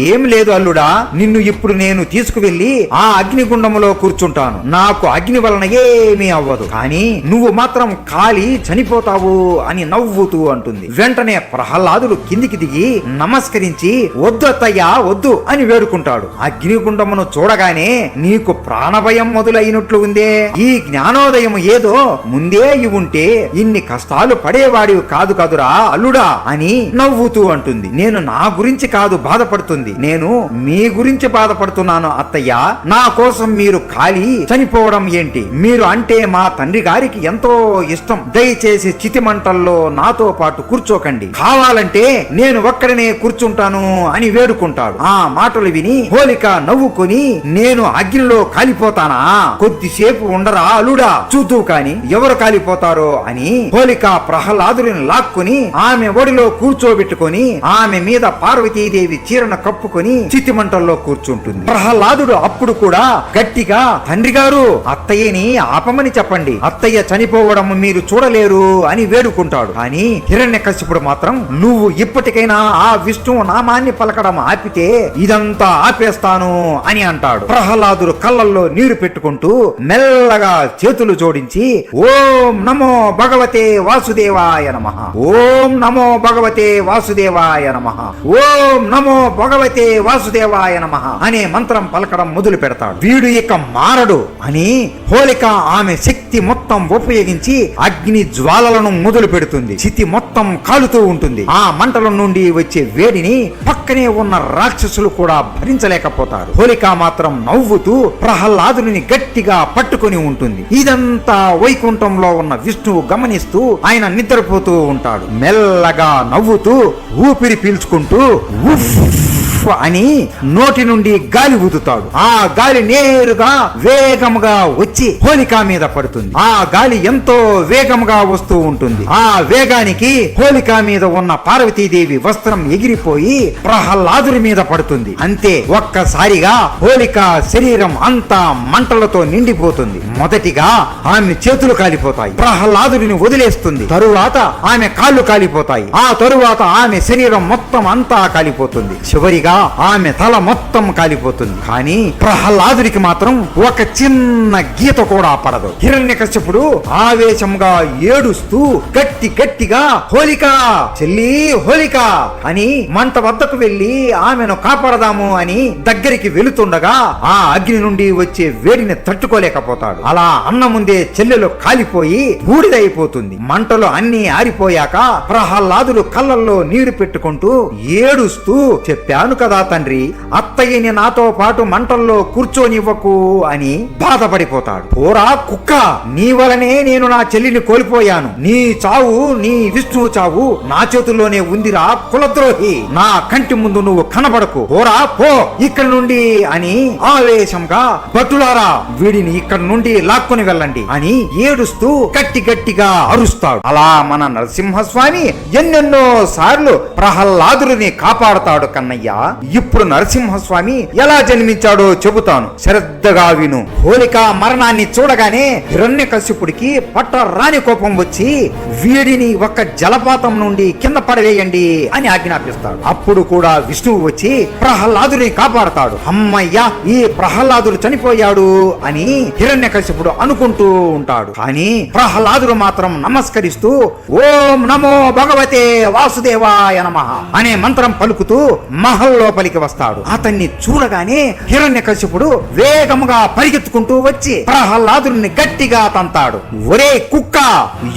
A: ఏం లేదు అల్లుడా, నిన్ను ఇప్పుడు నేను తీసుకువెళ్లి ఆ అగ్నిగుండంలో కూర్చుంటాను. నాకు అగ్ని వలన ఏమీ అవ్వదు, కానీ నువ్వు మాత్రం కాలి చనిపోతావు అని నవ్వుతూ అంటుంది. వెంటనే ప్రహ్లాదుడు కిందికి దిగి నమస్కరించి, వద్దు అత్తయ్యా వద్దు అని వేడుకుంటాడు. అగ్నిగుండమును చూడగానే నీకు ప్రాణభయం మొదలైనట్లు ఉందే, ఈ జ్ఞానోదయం ఏదో ముందే ఉంటే ఇన్ని కష్టాలు పడేవాడివి కాదు కదురా అల్లుడా అని నవ్వుతూ అంటుంది. నేను నా గురించి కాదు బాధపడుతుంది, నేను మీ గురించి బాధపడుతున్నాను అత్తయ్య. నా కోసం మీరు కాలి చనిపోవడం ఏంటి? మీరు అంటే మా తండ్రి గారికి ఎంతో ఇష్టం. దయచేసి చితి మంటల్లో నాతో పాటు కూర్చోకండి, కావాలంటే నేను ఒక్కడనే కూర్చుంటాను అని వేడుకుంటాడు. ఆ మాటలు విని హోలిక నవ్వుకొని, నేను అగ్నిలో కాలిపోతానా? కొద్దిసేపు ఉండరా అల్లుడా, చూద్దు కాని ఎవరు కాలిపోతారో అని హోలిక ప్రహ్లాదుని లాక్కుని ఆమె ఒడిలో కూర్చోబెట్టుకొని ఆమె మీద పార్వతీదేవి చీరను కప్పుకొని చితి మంటల్లో కూర్చుంటుంది. ప్రహ్లాదుడు అప్పుడు కూడా గట్టిగా, తండ్రి గారు అత్తయ్యని ఆపమని చెప్పండి, అత్తయ్య చనిపోవడం మీరు చూడలేరు అని వేడుకుంటాడు. కానీ హిరణ్యకశిపుడు మాత్రం, నువ్వు ఇప్పటికైనా ఆ విష్ణువు నామాన్ని పలకడం ఆపితే ఇదంతా ఆపేస్తాను అని అంటాడు. ప్రహ్లాదుడు కళ్ళల్లో నీరు పెట్టుకుంటూ మెల్లగా చేతులు జోడించి, ఓం నమో భగవతే వాసుదేవాయ నమః, ఓం నమో భగవతే వాసుదేవాయ నమః, ఓం నమో భగవతే వాసుదేవాయ నమః అనే మంత్రం పలకడం మొదలు పెడతాడు. వీడు ఇక మారడు అని హోలిక ఆమె శక్తి మొత్తం ఉపయోగించి అగ్ని జ్వాలలను మొదలు పెడుతుంది. చితి మొత్తం కాలుతూ ఉంటుంది. ఆ మంటల నుండి వచ్చే వేడిని పక్కనే ఉన్న రాక్షసులు కూడా భరించలేకపోతారు. హోలిక మాత్రం నవ్వుతూ ప్రహ్లాదుని గట్టిగా పట్టుకొని ఉంటుంది. ఇదంతా వైకుంఠంలో ఉన్న విష్ణువు గమనిస్తూ ఆయన నిద్రపోతూ ఉంటాడు. మెల్లగా నవ్వుతూ ఊపిరి పీల్చుకుంటూ ఉఫ్ అని నోటి నుండి గాలి ఊదుతాడు. ఆ గాలి నేరుగా వేగముగా వచ్చి హోలిక మీద పడుతుంది. ఆ గాలి ఎంతో వేగముగా వస్తూ ఉంటుంది. ఆ వేగానికి హోలిక మీద ఉన్న పార్వతీదేవి వస్త్రం ఎగిరిపోయి ప్రహ్లాదుడి మీద పడుతుంది. అంతే, ఒక్కసారిగా హోలిక శరీరం అంతా మంటలతో నిండిపోతుంది. మొదటిగా ఆమె చేతులు కాలిపోతాయి, ప్రహ్లాదుడిని వదిలేస్తుంది. తరువాత ఆమె కాళ్ళు కాలిపోతాయి. ఆ తరువాత ఆమె శరీరం మొత్తం అంతా కాలిపోతుంది. చివరిగా ఆమె తల మొత్తం కాలిపోతుంది. కానీ ప్రహ్లాదుడికి మాత్రం ఒక చిన్న గీత కూడా పడదు. హిరణ్యకశిపుడు ఆవేశంగా ఏడుస్తూ గట్టిగా, హోలిక చెల్లి హోలిక అని మంట వద్దకు వెళ్లి ఆమెను కాపాడదాము అని దగ్గరికి వెళుతుండగా ఆ అగ్ని నుండి వచ్చే వేడిని తట్టుకోలేకపోతాడు. అలా అన్న ముందే చెల్లెలు కాలిపోయి బూడిదైపోతుంది. మంటలు అన్ని ఆరిపోయాక ప్రహ్లాదుడు కళ్ళల్లో నీరు పెట్టుకుంటూ ఏడుస్తూ, చెప్పాను కదా తండ్రి, అత్తయ్యని నాతో పాటు మంటల్లో కూర్చోనివ్వకు అని బాధపడిపోతాడు. పోరా కుక్క, నీ వలనే నేను నా చెల్లిని కోల్పోయాను. నీ చావు, నీ విష్ణువు చావు నా చేతుల్లోనే ఉందిరా కులద్రోహి. నా కంటి ముందు నువ్వు కనబడకు, పోరా పో ఇక్కడి నుండి అని ఆవేశంగా, భటులారా వీడిని ఇక్కడి నుండి లాక్కుని వెళ్ళండి అని ఏడుస్తూ గట్టిగా అరుస్తాడు. అలా మన నరసింహస్వామి ఎన్నెన్నో సార్లు ప్రహ్లాదుని కాపాడుతాడు కన్నయ్య. ఇప్పుడు నరసింహస్వామి ఎలా జన్మించాడో చెబుతాను, శ్రద్ధగా విను. హోలిక మరణాన్ని చూడగానే హిరణ్యకశిపుడికి పట్టరాని కోపం వచ్చి వీడిని ఒక జలపాతం నుండి కింద పడవేయండి అని ఆజ్ఞాపిస్తాడు. అప్పుడు కూడా విష్ణువు వచ్చి ప్రహ్లాదుని కాపాడతాడు. అమ్మయ్యా, ఈ ప్రహ్లాదుడు చనిపోయాడు అని హిరణ్యకశిపుడు అనుకుంటూ ఉంటాడు. కానీ ప్రహ్లాదుడు మాత్రం నమస్కరిస్తూ ఓం నమో భగవతే వాసుదేవాయ నమః అనే మంత్రం పలుకుతూ మహల్ లోపలికి వస్తాడు. అతన్ని చూడగానే హిరణ్యకశిపుడు వేగముగా పరిగెత్తుకుంటూ వచ్చి ప్రహ్లాదుని గట్టిగా తంతాడు. ఒరే కుక్క,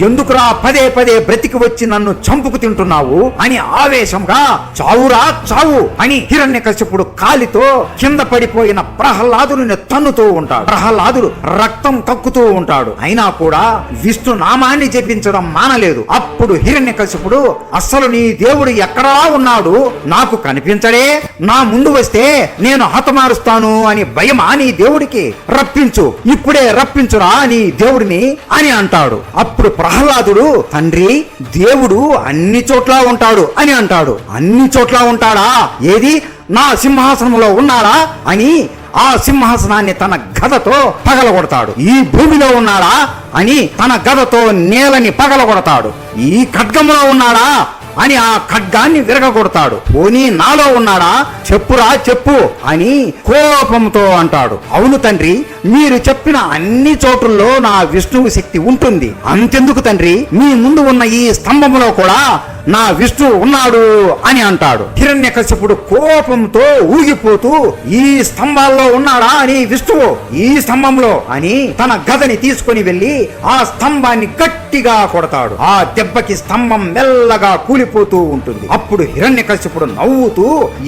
A: ఎందుకురా పదే బ్రతికి వచ్చి నన్ను చంపుకు తింటున్నావు అని ఆవేశంగా, చావురా చావు అని హిరణ్యకశిపుడు కాలితో కింద పడిపోయిన ప్రహ్లాదుని తన్నుతూ ఉంటాడు. ప్రహ్లాదుడు రక్తం కక్కుతూ ఉంటాడు. అయినా కూడా విష్ణు నామాన్ని జపించడం మానలేదు. అప్పుడు హిరణ్యకశిపుడు, అస్సలు నీ దేవుడు ఎక్కడా ఉన్నాడు, నాకు కనిపించడే, నా ముందు వస్తే నేను హతమారుస్తాను అని భయమా నీ దేవుడికి? రప్పించు, ఇప్పుడే రప్పించురా నీ దేవుడిని అని అంటాడు. అప్పుడు ప్రహ్లాదుడు, తండ్రి దేవుడు అన్ని చోట్ల ఉంటాడు అని అంటాడు. అన్ని చోట్ల ఉంటాడా? ఏది నా సింహాసనంలో ఉన్నాడా అని ఆ సింహాసనాన్ని తన గదతో పగలగొడతాడు. ఈ భూమిలో ఉన్నాడా అని తన గదతో నేలని పగలగొడతాడు. ఈ ఖడ్గంలో ఉన్నాడా అని ఆ ఖడ్గాన్ని విరగొడతాడు. పోనీ నాలో ఉన్నాడా, చెప్పురా చెప్పు అని కోపంతో అంటాడు. అవును తండ్రి, మీరు చెప్పిన అన్ని చోటుల్లో నా విష్ణువు శక్తి ఉంటుంది. అంతెందుకు తండ్రి, మీ ముందు ఉన్న ఈ స్తంభంలో కూడా నా విష్ణువు ఉన్నాడు అని అంటాడు. హిరణ్యకశిపుడు కోపంతో ఊగిపోతూ, ఈ స్తంభాల్లో ఉన్నాడా అని విష్ణువు, ఈ స్తంభంలో అని తన గదని తీసుకుని వెళ్లి ఆ స్తంభాన్ని గట్టిగా కొడతాడు. ఆ దెబ్బకి స్తంభం మెల్లగా కూలిపోతూ ఉంటుంది. అప్పుడు హిరణ్యకశిపుడు నవ్వుతూ,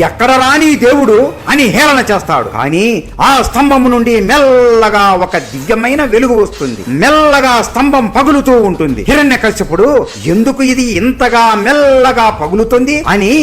A: ఎక్కడ రాని దేవుడు అని హేళన చేస్తాడు. కానీ ఆ స్తంభం నుండి మెల్లగా ఒక దివ్యమైన వెలుగు వస్తుంది. మెల్లగా స్తంభం పగులుతూ ఉంటుంది. హిరణ్యకశిపుడు ఎందుకు ఇది ఇంతగా మెల్లగా పగులుతుంది అని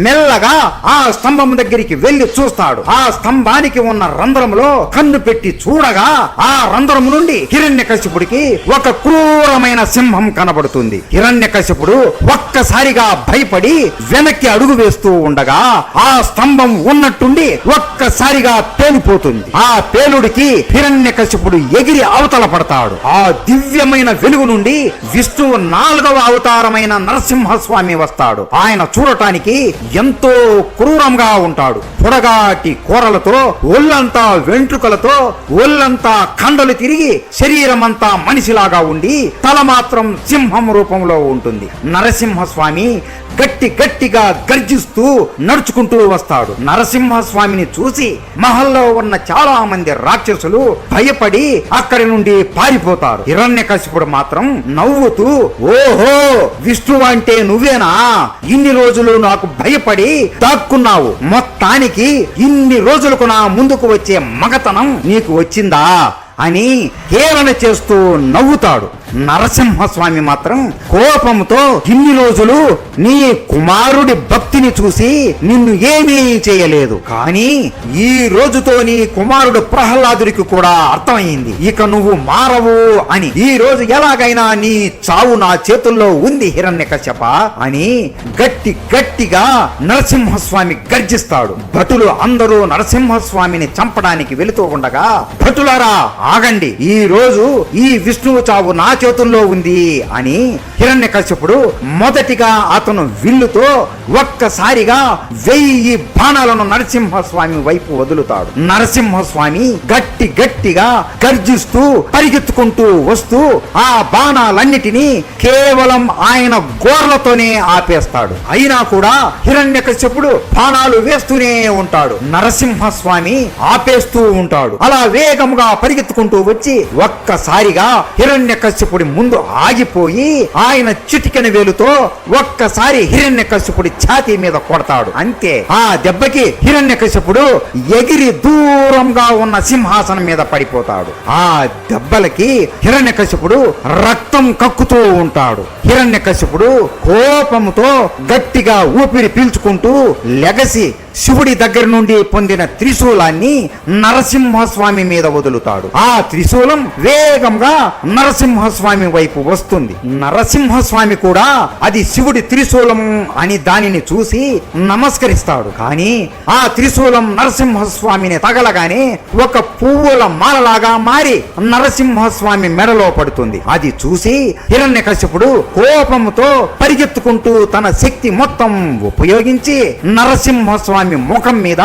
A: మెల్లగా ఆ స్తంభం దగ్గరికి వెళ్లి చూస్తాడు. ఆ స్తంభానికి ఉన్న రంధ్రంలో కన్ను పెట్టి చూడగా ఆ రంధ్రం నుండి హిరణ్యకశిపుడికి ఒక క్రూరమైన సింహం కనబడుతుంది. హిరణ్యకశిపుడు ఒక్కసారిగా భయపడి వెనక్కి అడుగు వేస్తూ ఉండగా ఆ స్తంభం ఉన్నట్టుండి ఒక్కసారిగా పేలిపోతుంది. ఆ పేలుడికి హిరణ్యకశిపుడు ఎగిరి అవతల పడతాడు. ఆ దివ్యమైన వెలుగు నుండి విష్ణువు 4వ అవతారమైన నరసింహస్వామి వస్తాడు. ఆయన చూడటానికి ఎంతో క్రూరంగా ఉంటాడు. పొడగాటి కూరలతో, ఒళ్ళంతా వెంట్రుకలతో, ఒళ్ళంతా కండలు తిరిగి శరీరమంతా మనిషిలాగా ఉండి తల మాత్రం సింహం రూపంలో ఉంటుంది. నరసింహస్వామి గట్టిగా గర్జిస్తూ నడుచుకుంటూ వస్తాడు. నరసింహస్వామిని చూసి మహల్లో ఉన్న చాలా మంది రాక్షసులు భయపడి అక్కడి నుండి పారిపోతారు. హిరణ్యకశిపుడు మాత్రం నవ్వుతూ, ఓహో విష్ణువు అంటే నువ్వేనా, ఇన్ని రోజులు నాకు భయపడి దాక్కున్నావు, మొత్తానికి ఇన్ని రోజులకు నా ముందుకు వచ్చే మగతనం నీకు వచ్చిందా అని హేళన చేస్తూ నవ్వుతాడు. నరసింహస్వామి మాత్రం కోపంతో, ఇన్ని రోజులు నీ కుమారుడి భక్తిని చూసి నిన్ను ఏమీ చేయలేదు, కానీ ఈ రోజుతో నీ కుమారుడు ప్రహ్లాదుడికి కూడా అర్థమైంది, ఇక నువ్వు మారవు అని. ఈ రోజు ఎలాగైనా నీ చావు నా చేతుల్లో ఉంది హిరణ్యకశ్యప అని గట్టిగా నరసింహస్వామి గర్జిస్తాడు. భటులు అందరూ నరసింహస్వామిని చంపడానికి వెళుతూ ఉండగా, భటులారా ఆగండి, ఈ రోజు ఈ విష్ణువు చావు నా చేతుల్లో ఉంది అని హిరణ్యకశిపుడు మొదటిగా అతను విల్లుతో ఒక్కసారిగా 1000 బాణాలను నరసింహస్వామి వైపు వదులుతాడు. నరసింహస్వామి గట్టిగా గర్జిస్తూ పరిగెత్తుకుంటూ వస్తూ ఆ బాణాలన్నిటినీ కేవలం ఆయన గోర్లతోనే ఆపేస్తాడు. అయినా కూడా హిరణ్యకశిపుడు బాణాలు వేస్తూనే ఉంటాడు. నరసింహస్వామి ఆపేస్తూ ఉంటాడు. అలా వేగంగా పరిగెత్తుకుంటూ వచ్చి ఒక్కసారిగా హిరణ్యకశిపుడి ముందు ఆగిపోయి ఆయన చిటికెన వేలుతో ఒక్కసారి హిరణ్యకశిపుడి ఛాతీ మీద కొడతాడు. అంతే, ఆ దెబ్బకి హిరణ్యకశిపుడు ఎగిరి దూరంగా ఉన్న సింహాసనం మీద పడిపోతాడు. ఆ దెబ్బలకి హిరణ్యకశిపుడు రక్తం కక్కుతూ ఉంటాడు. హిరణ్యకశిపుడు కోపంతో గట్టిగా ఊపిరి పీల్చుకుంటూ లెగసి శివుడి దగ్గర నుండి పొందిన త్రిశూలాన్ని నరసింహస్వామి మీద వదులుతాడు. ఆ త్రిశూలం వేగంగా నరసింహస్వామి వైపు వస్తుంది. నరసింహస్వామి కూడా అది శివుడి త్రిశూలం అని దానిని చూసి నమస్కరిస్తాడు. కానీ ఆ త్రిశూలం నరసింహస్వామిని తగలగానే ఒక పువ్వుల మాలలాగా మారి నరసింహస్వామి మెడలో పడుతుంది. అది చూసి హిరణ్యకశిపుడు కోపంతో పరిగెత్తుకుంటూ తన శక్తి మొత్తం ఉపయోగించి నరసింహస్వామి ముఖం మీద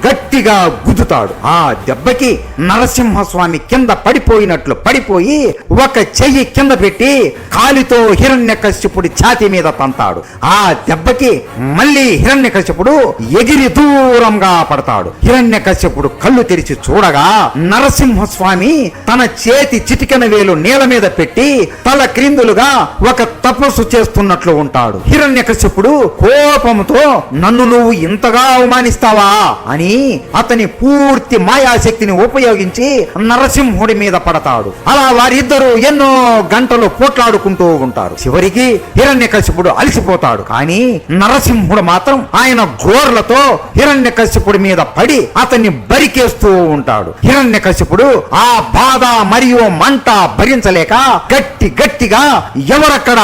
A: గట్టిగా గుద్దుతాడు. ఆ దెబ్బకి నరసింహస్వామి కింద పడిపోయినట్లు పడిపోయి ఒక చెయ్యి కింద పెట్టి కాలితో హిరణ్యకశిపుడి ఛాతీ మీద తంతాడు. ఆ దెబ్బకి మళ్ళీ హిరణ్యకశిపుడు ఎగిరి దూరంగా పడతాడు. హిరణ్యకశిపుడు కళ్ళు తెరిచి చూడగా నరసింహస్వామి తన చేతి చిటికెన వేలు నేల మీద పెట్టి తల క్రిందులుగా ఒక తపస్సు చేస్తున్నట్లు ఉంటాడు. హిరణ్యకశిపుడు కోపంతో, నన్ను నువ్వు ఇంతగా అవమానిస్తావా అని అతని పూర్తి మాయాశక్తిని ఉపయోగించి నరసింహుడి మీద పడతాడు. అలా వారిద్దరూ ఎన్నో గంటలు పోట్లాడుకుంటూ ఉంటారు. చివరికి హిరణ్యకశిపుడు అలసిపోతాడు. కానీ నరసింహుడు మాత్రం ఆయన గోర్లతో హిరణ్యకశిపుడి మీద పడి అతన్ని బరికేస్తూ ఉంటాడు. హిరణ్యకశిపుడు ఆ బాధ మరియు మంట భరించలేక గట్టిగా ఎవరక్కడ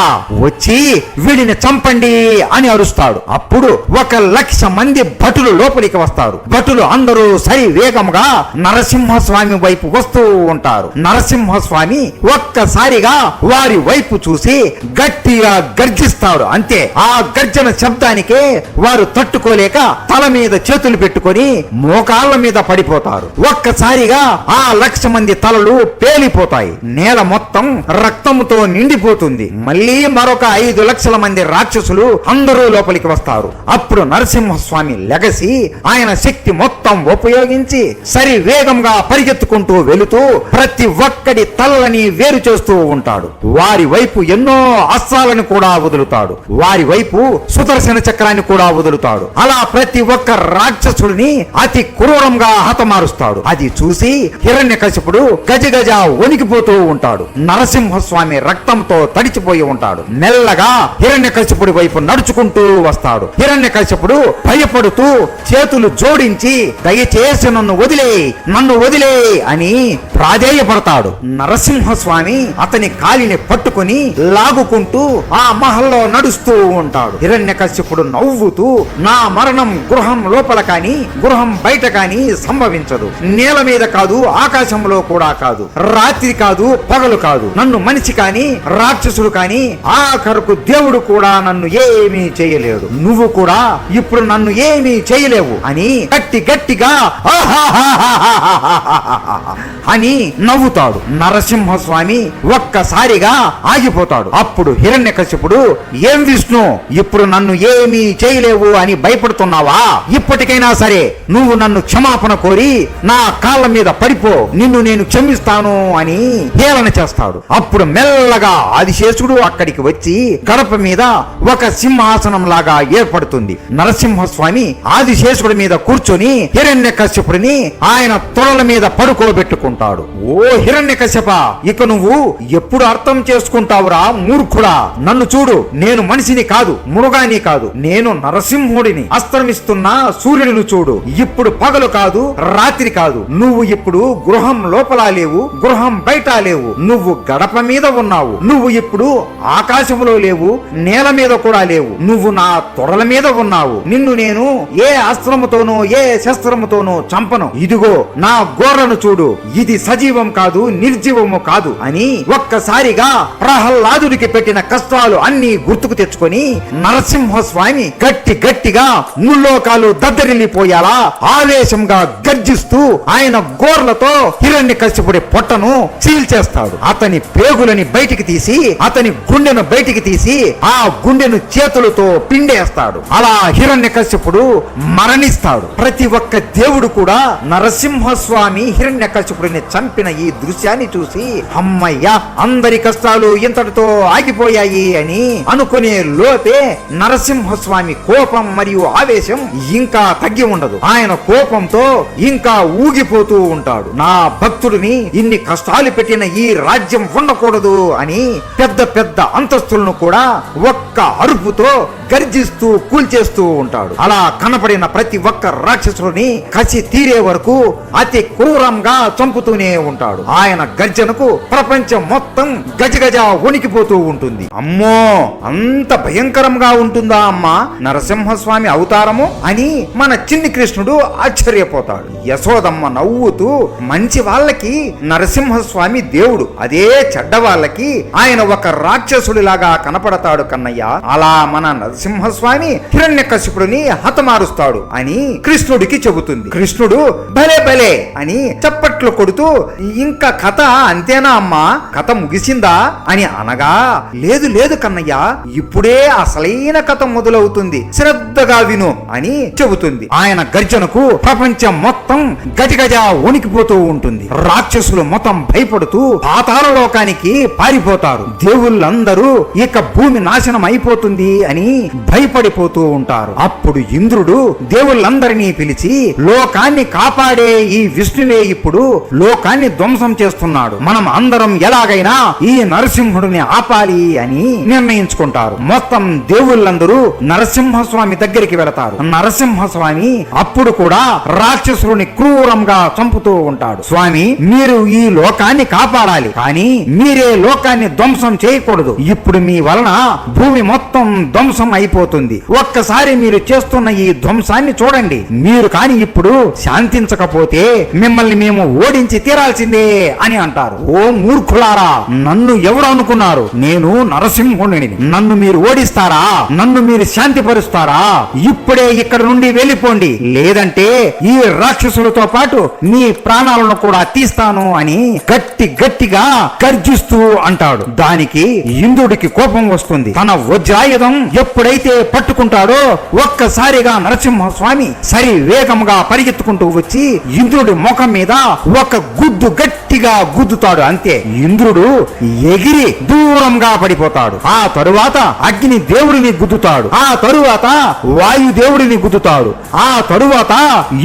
A: వచ్చి వీడిని చంపండి అని అరుస్తాడు. అప్పుడు 1,00,000 మంది భటులు లోపలికి వస్తారు. భటులు అందరూ సరి వేగంగా నరసింహస్వామి వైపు వస్తూ ఉంటారు. నరసింహస్వామి ఒక్కసారిగా వారి వైపు చూసి గట్టిగా గర్జిస్తాడు. అంతే, ఆ గర్జన శబ్దానికే వారు తట్టుకోలేక తల మీద చేతులు పెట్టుకొని మోకాళ్ళ మీద పడిపోతారు. ఒక్కసారిగా ఆ 1,00,000 మంది తలలు పేలిపోతాయి. నేల మొత్తం రక్తముతో నిండిపోతుంది. మళ్ళీ మరొక 5,00,000 మంది రాక్షసులు అందరూ లోపలికి వస్తారు. అప్పుడు నరసింహస్వామి లెగసి ఆయన శక్తి మొత్తం ఉపయోగించి సరి వేగంగా పరిగెత్తుకుంటూ వెళుతూ ప్రతి ఒక్కడి తలని వేరు చేస్తూ ఉంటాడు. వారి వైపు ఎన్నో అస్త్రాలను కూడా వదులుతాడు. వారి వైపు సుదర్శన చక్రాన్ని కూడా వదులుతాడు. అలా ప్రతి ఒక్క రాక్షసుడిని అతి క్రూరంగా హతమారుస్తాడు. అది చూసి హిరణ్యకశిపుడు గజగజ వణికిపోతూ ఉంటాడు. నరసింహస్వామి రక్తంతో తడిచిపోయి ఉంటాడు. మెల్లగా హిరణ్యకశిపుడి వైపు నడుచుకుంటూ వస్తాడు. హిరణ్యకశిపుడు భయపడుతూ చేతులు జోడించి దయచేసి నన్ను వదిలే అని ప్రాధేయపడతాడు. నరసింహస్వామి అతని కాలిని పట్టుకుని లాగుకుంటూ ఆ మహల్లో నడుస్తూ ఉంటాడు. హిరణ్యకశిపుడు నవ్వుతూ, నా మరణం గృహం లోపల కాని గృహం బయట కాని సంభవించదు. నేల మీద కాదు, ఆకాశంలో కూడా కాదు, రాత్రి కాదు, పగలు కాదు. నన్ను మనిషి కాని రాక్షసుడు కాని ఆఖరుకు దేవుడు కూడా నన్ను ఏమీ చేయలేడు. నువ్వు కూడా ఇప్పుడు నన్ను ఏమీ చేయలేవు అని గట్టిగా అని నవ్వుతాడు. నరసింహస్వామి ఒక్కసారిగా ఆగిపోతాడు. అప్పుడు హిరణ్యకశిపుడు, ఏం విష్ణు, ఇప్పుడు నన్ను ఏమీ చేయలేవు అని భయపడుతున్నావా? ఇప్పటికైనా సరే నువ్వు నన్ను క్షమాపణ కోరి నా కాళ్ళ మీద పడిపో, నిన్ను నేను క్షమిస్తాను అని హేళన చేస్తాడు. అప్పుడు మెల్లగా ఆదిశేషుడు అక్కడికి వచ్చి గడప మీద ఒక సింహాసనం లాగా ఏర్పడుతుంది. నరసింహస్వామి ఆదిశేషుడి మీద కూర్చొని హిరణ్యకశ్యపుడిని ఆయన తొడల మీద పడుకోబెట్టుకుంటాడు. ఓ హిరణ్యకశ్యప, ఇక నువ్వు ఎప్పుడు అర్థం చేసుకుంటావురా మూర్ఖుడా? నన్ను చూడు, నేను మనిషిని కాదు, మృగాని కాదు, నేను నరసింహుడిని. అస్తమిస్తున్న సూర్యుడిని చూడు, ఇప్పుడు పగలు కాదు, రాత్రి కాదు. నువ్వు ఇప్పుడు గృహం లోపల లేవు, గృహం బయట లేవు. నువ్వు గడప మీద ఉన్నావు. నువ్వు ఇప్పుడు ఆకాశంలో లేవు, నేల మీద కూడా లేవు. నువ్వు నా తొడల మీద ఉన్నావు. నిన్ను నేను ఏ అస్త్రముతోనూ ఏ శస్త్రముతోనూ చంపను. ఇదిగో నా గోర్లను చూడు, ఇది సజీవం కాదు, నిర్జీవము కాదు అని ఒక్కసారిగా ప్రహ్లాదుడికి పెట్టిన కష్టాలు అన్ని గుర్తుకు తెచ్చుకొని నరసింహస్వామి గట్టిగా ముల్లోకాలు దద్దరిల్లిపోయేలా ఆవేశంగా గర్జిస్తూ ఆయన గోర్లతో హిరణ్యకశిపుడి పొట్టను చీల్చేస్తాడు. అతని పేగులని బయటికి తీసి అతని గుండెను బయటికి తీసి ఆ గుండెను చేతులతో పిండేస్తాడు. అలా హిరణ్యకశిపుడు మరణిస్తాడు. ప్రతి ఒక్క దేవుడు కూడా నరసింహస్వామి హిరణ్యకశిపుడిని చంపిన ఈ దృశ్యాన్ని చూసి అమ్మయ్య, అందరి కష్టాలు ఇంతటితో ఆగిపోయాయి అని అనుకునే లోపే నరసింహస్వామి కోపం మరియు ఆవేశం ఇంకా తగ్గి ఉండదు. ఆయన కోపంతో ఇంకా ఊగిపోతూ ఉంటాడు. నా భక్తుడిని ఇన్ని కష్టాలు పెట్టిన ఈ రాజ్యం ఉండకూడదు అని పెద్ద అంతస్తులను కూడా ఒక్క అరుపుతో గర్జిస్తూ కూల్చేస్తూ ఉంటాడు. అలా కనపడిన ప్రతి ఒక్క రాక్షసుని కసి తీరే వరకు అతి క్రూరంగా చంపుతూనే ఉంటాడు. ఆయన గర్జనకు ప్రపంచం మొత్తం గజగజ వణికిపోతూ ఉంటుంది. అమ్మో, అంత భయంకరంగా ఉంటుందా అమ్మా నరసింహస్వామి అవతారము అని మన చిన్ని కృష్ణుడు ఆశ్చర్యపోతాడు. యశోదమ్మ నవ్వుతూ, మంచి వాళ్ళకి నరసింహస్వామి దేవుడు, అదే చెడ్డ వాళ్ళకి ఆయన ఒక రాక్షసుడిలాగా కనపడతాడు కన్నయ్య. అలా మన నరసింహస్వామి హిరణ్యకశిపుడిని హతమారుస్తాడు అని కృష్ణుడికి చెబుతుంది. కృష్ణుడు భలే భలే అని చప్పట్లు కొడుతూ, ఇంకా కథ అంతేనా అమ్మా, కథ ముగిసిందా అని అనగా, లేదు కన్నయ్య, ఇప్పుడే అసలైన కథ మొదలవుతుంది, శ్రద్ధగా విను అని చెబుతుంది. ఆయన గర్జనకు ప్రపంచం మొత్తం గజగజ వణికిపోతూ ఉంటుంది. రాక్షసులు మొత్తం భయపడుతూ పాతాళ లోకానికి పారిపోతారు. దేవుళ్ళందరూ ఇక భూమి నాశనం అయిపోతుంది అని భయపడిపోతూ ఉంటారు. అప్పుడు ఇంద్రుడు దేవుళ్ళందరినీ పిలిచి, లోకాన్ని కాపాడే ఈ విష్ణువే ఇప్పుడు లోకాన్ని ధ్వంసం చేస్తున్నాడు. మనం అందరం ఎలాగైనా ఈ నరసింహుడిని ఆపాలి అని నిర్ణయించుకుంటారు. మొత్తం దేవుళ్ళందరూ నరసింహస్వామి దగ్గరికి వెళతారు. నరసింహస్వామి అప్పుడు కూడా రాక్షసుడిని క్రూరంగా చంపుతూ ఉంటాడు. స్వామి, మీరు ఈ లోకాన్ని కాపాడాలి, కానీ మీరే లోకాన్ని ధ్వంసం చేయకూడదు. ఇప్పుడు మీ వలన భూమి మొత్తం ధ్వంసం అయిపోతుంది. ఉంటుంది. ఒక్కసారి మీరు చేస్తున్న ఈ ధ్వంసాన్ని చూడండి. మీరు కాని ఇప్పుడు శాంతించకపోతే మిమ్మల్ని మేము ఓడించి తీరాల్సిందే అని అంటారు. ఓ మూర్ఖులారా, నన్ను ఎవరు అనుకున్నారు? నేను నరసింహుడిని. నన్ను మీరు ఓడిస్తారా? నన్ను మీరు శాంతిపరుస్తారా? ఇప్పుడే ఇక్కడ నుండి వెళ్ళిపోండి, లేదంటే ఈ రాక్షసులతో పాటు మీ ప్రాణాలను కూడా తీస్తాను అని గట్టిగా గర్జిస్తూ అంటాడు. దానికి ఇంద్రుడికి కోపం వస్తుంది. తన వజ్రాయుధం ఎప్పుడైతే పట్టుకుంటాడో ఒక్కసారిగా నరసింహస్వామి సరి వేగంగా పరిగెత్తుకుంటూ వచ్చి ఇంద్రుడి ముఖం మీద ఒక గుద్దు గట్టిగా గుద్దుతాడు. అంతే, ఇంద్రుడు ఎగిరి దూరంగా పడిపోతాడు. ఆ తరువాత అగ్ని దేవుడిని గుద్దుతాడు. ఆ తరువాత వాయుదేవుడిని గుద్దుతాడు. ఆ తరువాత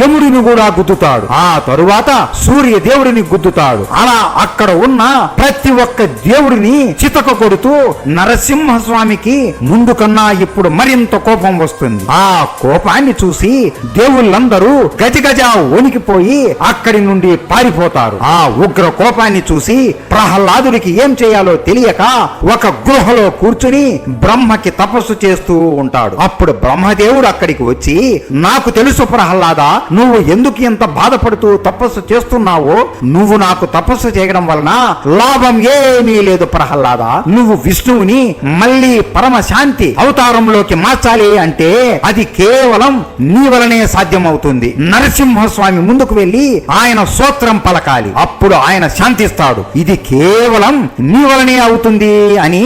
A: యముడిని కూడా గుద్దుతాడు. ఆ తరువాత సూర్య దేవుడిని గుద్దుతాడు. అలా అక్కడ ఉన్న ప్రతి ఒక్క దేవుడిని చితక కొడుతూ నరసింహస్వామికి ముందు కన్నా ఇప్పుడు మరింత కోపం వస్తుంది. ఆ కోపాన్ని చూసి దేవుళ్ళందరూ గజగజ వణికిపోయి అక్కడి నుండి పారిపోతారు. ఆ ఉగ్ర కోపాన్ని చూసి ప్రహ్లాదుడికి ఏం చేయాలో తెలియక ఒక గుహలో కూర్చుని బ్రహ్మకి తపస్సు చేస్తూ ఉంటాడు. అప్పుడు బ్రహ్మదేవుడు అక్కడికి వచ్చి, నాకు తెలుసు ప్రహ్లాద, నువ్వు ఎందుకు ఎంత బాధపడుతూ తపస్సు చేస్తున్నావో. నువ్వు నాకు తపస్సు చేయడం వలన లాభం ఏమీ లేదు ప్రహ్లాద. నువ్వు విష్ణువుని మళ్ళీ పరమశాంతి అవతారంలోకి మార్చాలి అంటే అది కేవలం నీ వలనే సాధ్యమవుతుంది. నరసింహస్వామి ముందుకు వెళ్లి ఆయన స్తోత్రం పలకాలి, అప్పుడు ఆయన శాంతిస్తాడు. ఇది కేవలం నీ వలనే అవుతుంది అని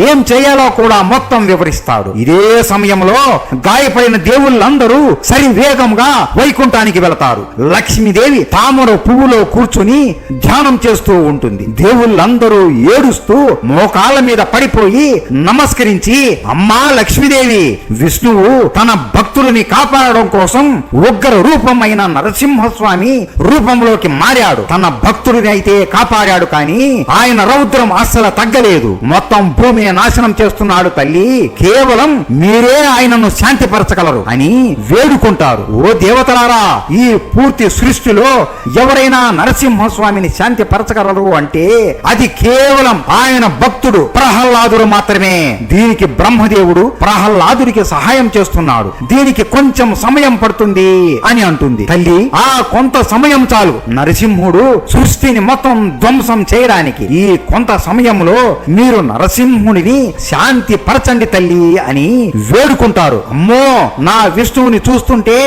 A: ఏం చేయాలో కూడా మొత్తం వివరిస్తాడు. ఇదే సమయంలో గాయపడిన దేవుళ్ళందరూ సరి వేగంగా వైకుంఠానికి వెళతారు. లక్ష్మీదేవి తామర పువ్వులో కూర్చుని ధ్యానం చేస్తూ ఉంటుంది. దేవుళ్ళందరూ ఏడుస్తూ మోకాళ్ళ మీద పడిపోయి నమస్కరించి, అమ్మా లక్ష్మీదేవి, విష్ణువు తన భక్తులని కాపాడడం కోసం ఉగ్ర రూపమైన నరసింహస్వామి రూపంలోకి మారాడు. తన భక్తుడిని అయితే కాపాడాడు, కానీ ఆయన రౌద్రం అస్సలు తగ్గలేదు. మొత్తం భూమిని నాశనం చేస్తున్నాడు తల్లి. కేవలం మీరే ఆయనను శాంతిపరచగలరు అని వేడుకుంటారు. ఓ దేవతలారా, ఈ పూర్తి సృష్టిలో ఎవరైనా నరసింహస్వామిని శాంతి పరచగలరు అంటే అది కేవలం ఆయన భక్తుడు ప్రహ్లాదుడు మాత్రమే. దీనికి బ్రహ్మదేవుడు ప్రహ్లాదుడికి సహాయం చేస్తున్నాడు. దీనికి కొంచెం సమయం పడుతుంది అని అంటుంది తల్లి. ఆ కొంత సమయం చాలు నరసింహుడు సృష్టిని మొత్తం ధ్వంసం చేయడానికి. ఈ కొంత సమయంలో మీరు నరసింహుడిని శాంతి పరచండి తల్లి అని వేడుకుంటారు. అమ్మో, నా విష్ణువుని చూస్తుంటే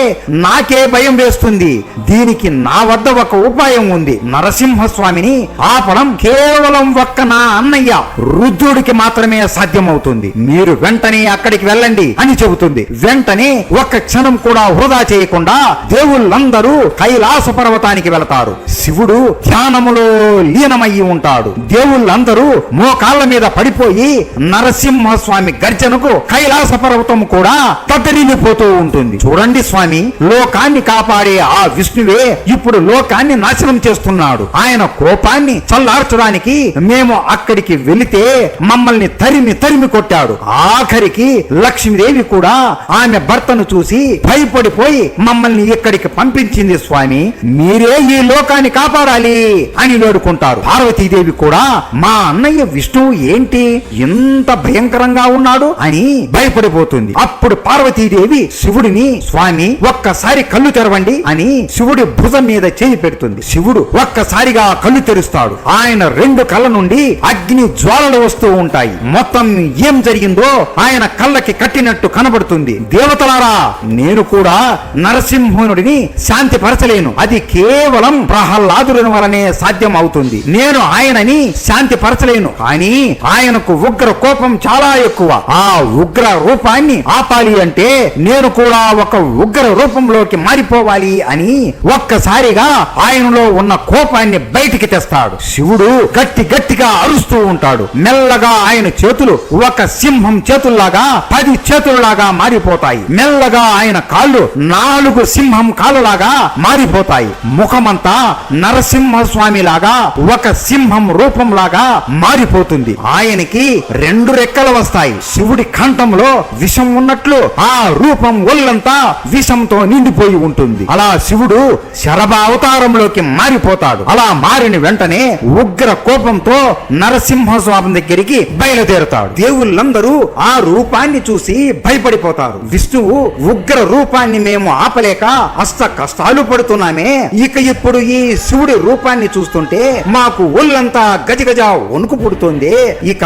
A: నాకే భయం వేస్తుంది. దీనికి నా వద్ద ఒక ఉపాయం ఉంది. నరసింహస్వామిని ఆపడం కేవలం ఒక్క నా అన్నయ్య రుద్రుడికి మాత్రమే సాధ్యమవుతుంది. మీరు వెంటనే అక్కడికి వెళ్ళండి అని చెబుతుంది. వెంటనే ఒక్క క్షణం కూడా వృధా చేయకుండా దేవుళ్ళందరూ కైలాస పర్వతానికి వెళతారు. శివుడు ధ్యానములో లీనమయ్యి ఉంటాడు. దేవుళ్ళందరూ మోకాళ్ళ మీద పడిపోయి నరసింహస్వామి గర్జనకు కైలాస పర్వతం కూడా తద్దరిల్లిపోతూ ఉంటుంది. చూడండి స్వామి, లోకాన్ని కాపాడే ఆ విష్ణువే ఇప్పుడు లోకాన్ని నాశనం చేస్తున్నాడు. ఆయన కోపాన్ని చల్లార్చడానికి మేము అక్కడికి వెళితే మమ్మల్ని తరిమి కొట్టాడు. ఆఖరికి లక్ష్మీదేవి కూడా ఆమె భర్తను చూసి భయపడిపోయి మమ్మల్ని ఇక్కడికి పంపించింది. స్వామి, మీరే ఈ లోకాన్ని కాపాడాలి అని వేడుకుంటారు. పార్వతీదేవి కూడా మా అన్నయ్య విష్ణువు ఏంటి ఇంత భయంకరంగా ఉన్నాడు అని భయపడిపోతుంది. అప్పుడు పార్వతీదేవి శివుడిని, స్వామి ఒక్కసారి కళ్ళు తెరవండి అని శివుడి భుజం మీద చేయి పెడుతుంది. శివుడు ఒక్కసారిగా కళ్ళు తెరుస్తాడు. ఆయన రెండు కళ్ళ నుండి అగ్ని జ్వాలలు వస్తూ ఉంటాయి. మొత్తం ఏం జరిగిందో ఆయన కళ్ళకి కట్టినట్టు కనబడుతుంది. దేవతలారా, నేను కూడా నరసింహుడిని శాంతి పరచలేను. అది కేవలం ప్రహ్లాదుని వలనే సాధ్యం అవుతుంది. నేను ఆయనని శాంతి పరచలేను, కానీ ఆయనకు ఉగ్ర కోపం చాలా ఎక్కువ. ఆ ఉగ్ర రూపాన్ని ఆపాలి అంటే నేను కూడా ఒక ఉగ్ర రూపంలోకి మారిపోవాలి అని ఒక్కసారిగా ఆయనలో ఉన్న కోపాన్ని బయటికి తెస్తాడు. శివుడు గట్టిగా అరుస్తూ ఉంటాడు. మెల్లగా ఆయన చేతులు ఒక సింహం చేతుల్లాగా 10 చేతుల్లాగా మారిపోతాయి. మెల్లగా ఆయన కాళ్ళు 4 సింహం కాళ్ళలాగా మారిపోతాయి. ముఖమంతా నరసింహస్వామి లాగా ఒక సింహం రూపంలాగా మారిపోతుంది. ఆయనకి 2 రెక్కలు వస్తాయి. శివుడి కంఠంలో విషం ఉన్నట్లు ఆ రూపం ఒళ్ళంతా విషంతో నిండిపోయి ఉంటుంది. అలా శివుడు శరభ అవతారంలోకి మారిపోతాడు. అలా మారిన వెంటనే ఉగ్ర కోపంతో నరసింహస్వామి దగ్గరికి బయలుదేరుతాడు. దేవుళ్ళందరూ ఆ రూపాన్ని చూసి చూసి భయపడిపోతారు. విష్ణువు ఉగ్ర రూపాన్ని మేము ఆపలేక అష్ట కష్టాలు పడుతున్నామే, ఇక ఇప్పుడు ఈ శివుడి రూపాన్ని చూస్తుంటే మాకు ఒళ్ళంతా గజగజ వణుకు పుడుతుంది. ఇక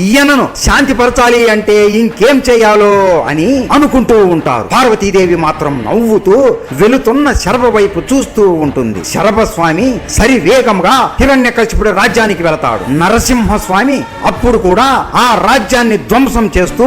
A: ఈయనను శాంతిపరచాలి అంటే ఇంకేం చేయాలో అని అనుకుంటూ ఉంటారు. పార్వతీదేవి మాత్రం నవ్వుతూ వెళుతున్న శరభ వైపు చూస్తూ ఉంటుంది. శరభస్వామి సరివేగంగా హిరణ్యకశిపుడి రాజ్యానికి వెళతాడు. నరసింహస్వామి అప్పుడు కూడా ఆ రాజ్యాన్ని ధ్వంసం చేస్తూ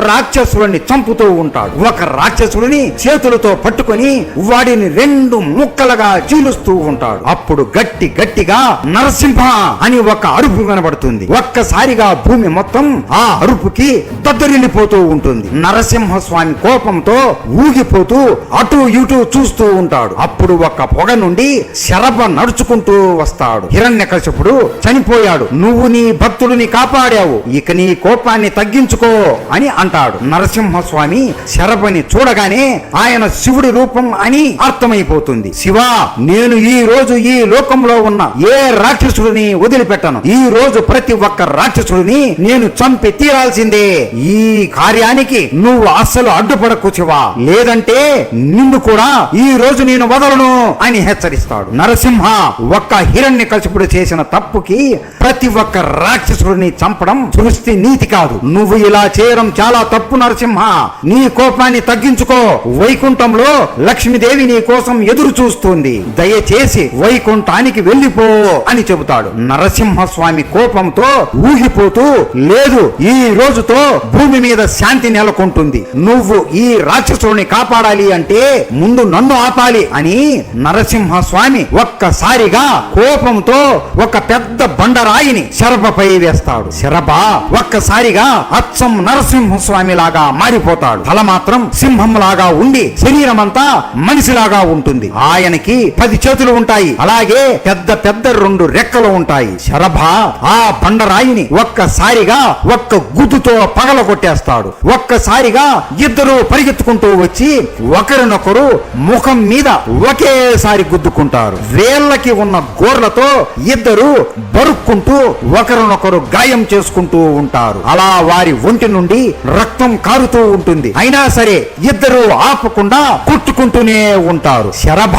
A: రాక్షసుడిని చంపుతూ ఉంటాడు. ఒక రాక్షసుడిని చేతులతో పట్టుకొని వాడిని 2 ముక్కలుగా చీలుస్తూ ఉంటాడు. అప్పుడు గట్టిగా నరసింహ అని ఒక అరుపు వినబడుతుంది. ఒక్కసారిగా భూమి మొత్తం ఆ అరుపుకి దద్దరిల్లిపోతూ ఉంటుంది. నరసింహస్వామి కోపంతో ఊగిపోతూ అటు ఇటు చూస్తూ ఉంటాడు. అప్పుడు ఒక పొగ నుండి శరభ నడుచుకుంటూ వస్తాడు. హిరణ్యకశిపుడు చనిపోయాడు, నువ్వు నీ భక్తుడిని కాపాడావు, ఇక నీ కోపాన్ని తగ్గించుకో అని అంటాడు. నరసింహస్వామి శరభని చూడగానే ఆయన శివుడి రూపం అని అర్థమైపోతుంది. శివా, నేను ఈ రోజు ఈ లోకంలో ఉన్న ఏ రాక్షసుడిని వదిలిపెట్టను. ఈ రోజు ప్రతి ఒక్క రాక్షసుడిని నేను చంపి తీరాల్సిందే. ఈ కార్యానికి నువ్వు అస్సలు అడ్డుపడకు శివా, లేదంటే నిన్ను కూడా ఈ రోజు నేను వదలను అని హెచ్చరిస్తాడు. నరసింహ, ఒక్క హిరణ్యకశిపుడు చేసిన తప్పుకి ప్రతి ఒక్క రాక్షసుడిని చంపడం సృష్టి నీతి కాదు. నువ్వు ఇలా చేయడం చాలా తప్పు నరసింహ. నీ కోపాన్ని తగ్గించుకో. వైకుంఠంలో లక్ష్మీదేవి నీ కోసం ఎదురు చూస్తుంది. దయచేసి వైకుంఠానికి వెళ్ళిపో అని చెబుతాడు. నరసింహస్వామి కోపంతో ఊగిపోతూ, లేదు, ఈ రోజుతో భూమి మీద శాంతి నెలకొంటుంది. నువ్వు ఈ రాక్షసుడిని కాపాడాలి అంటే ముందు నన్ను ఆపాలి అని నరసింహస్వామి ఒక్కసారిగా కోపంతో ఒక పెద్ద బండరాయిని శరభపై వేస్తాడు. శరభ ఒక్కసారిగా అచ్చం నరసింహస్వామి లాగా మారిపోతాడు. తల మాత్రం సింహం లాగా ఉండి శరీరం అంతా మనిషిలాగా ఉంటుంది. ఆయనకి 10 చేతులు ఉంటాయి, అలాగే పెద్ద 2 రెక్కలు ఉంటాయి. శరభ ఆ బండరాయిని ఒక్కసారిగా ఒక్క గుద్దుతో పగల కొట్టేస్తాడు. ఒక్కసారిగా ఇద్దరు పరిగెత్తుకుంటూ వచ్చి ఒకరినొకరు ముఖం మీద ఒకేసారి గుద్దుకుంటారు. వేళ్ళకి ఉన్న గోర్లతో ఇద్దరు బరుక్కుంటూ ఒకరినొకరు గాయం చేసుకుంటూ ఉంటారు. అలా వారి ఒంటి నుండి రక్తం కారుతూ ఉంటుంది. అయినా సరే ఇద్దరు ఆపకుండా కొట్టుకుంటూనే ఉంటారు. శరభ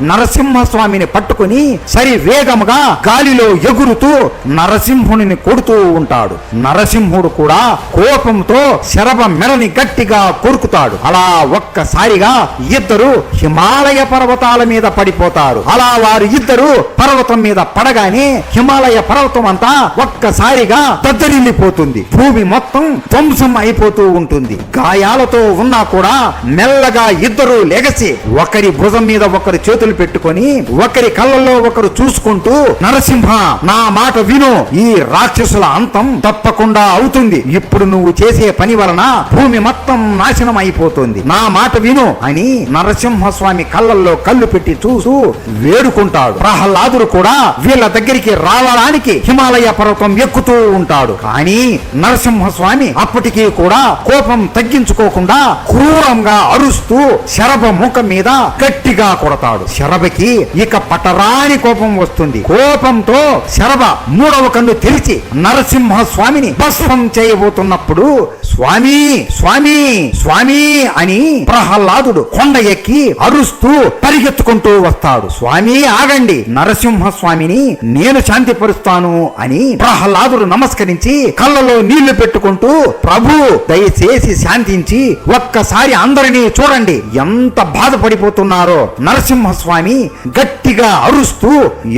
A: నరసింహస్వామిని పట్టుకుని సరి వేగముగా గాలిలో ఎగురుతూ నరసింహుని కొడుతూ ఉంటాడు. నరసింహుడు కూడా కోపంతో శరభ మెడని గట్టిగా కొరుకుతాడు. అలా ఒక్కసారిగా ఇద్దరు హిమాలయ పర్వతాల మీద పడిపోతారు. అలా వారు ఇద్దరు పర్వతం మీద పడగానే హిమాలయ పర్వతం అంతా ఒక్కసారిగా దద్దరిల్లిపోతుంది. భూమి మొత్తం ధ్వంసం అయిపోతూ ఉంటుంది. గాయాలతో ఉన్నా కూడా మెల్లగా ఇద్దరు లెగసి ఒకరి భుజం మీద ఒకరు చేతులు పెట్టుకొని ఒకరి కళ్ళల్లో ఒకరు చూసుకుంటూ, నరసింహ, నా మాట విను, ఈ రాక్షసుల అంతం తప్పకుండా అవుతుంది. ఇప్పుడు నువ్వు చేసే పని వలన భూమి మొత్తం నాశనం అయిపోతుంది. నా మాట విను అని నరసింహస్వామి కళ్ళల్లో కళ్ళు పెట్టి చూస్తూ వేడుకుంటాడు. ప్రహ్లాదుడు కూడా వీళ్ళ దగ్గరికి రావడానికి హిమాలయ పర్వతం ఎక్కుతూ ఉంటాడు. కానీ నరసింహస్వామి అప్పటికీ కూడా కోపం తగ్గించుకోకుండా క్రూరంగా అరుస్తూ శరభ ముఖం మీద గట్టిగా కొడతాడు. శరభకి ఇక పటరాని కోపం వస్తుంది. కోపంతో శరభ 3వ కన్ను తెరిచి నరసింహస్వామిని భస్మం చేయబోతున్నప్పుడు స్వామి స్వామి స్వామి అని ప్రహ్లాదుడు కొండ ఎక్కి అరుస్తూ పరిగెత్తుకుంటూ వస్తాడు. స్వామి ఆగండి, నరసింహస్వామిని నేను శాంతిపరుస్తాను అని ప్రహ్లాదుడు నమస్కరించి కళ్ళలో నీళ్లు పెట్టుకుంటూ, ప్రభు దయచేసి శాంతించి ఒక్కసారి అందరినీ చూడండి, ఎంత బాధపడిపోతున్నారో. నరసింహస్వామి గట్టిగా అరుస్తూ,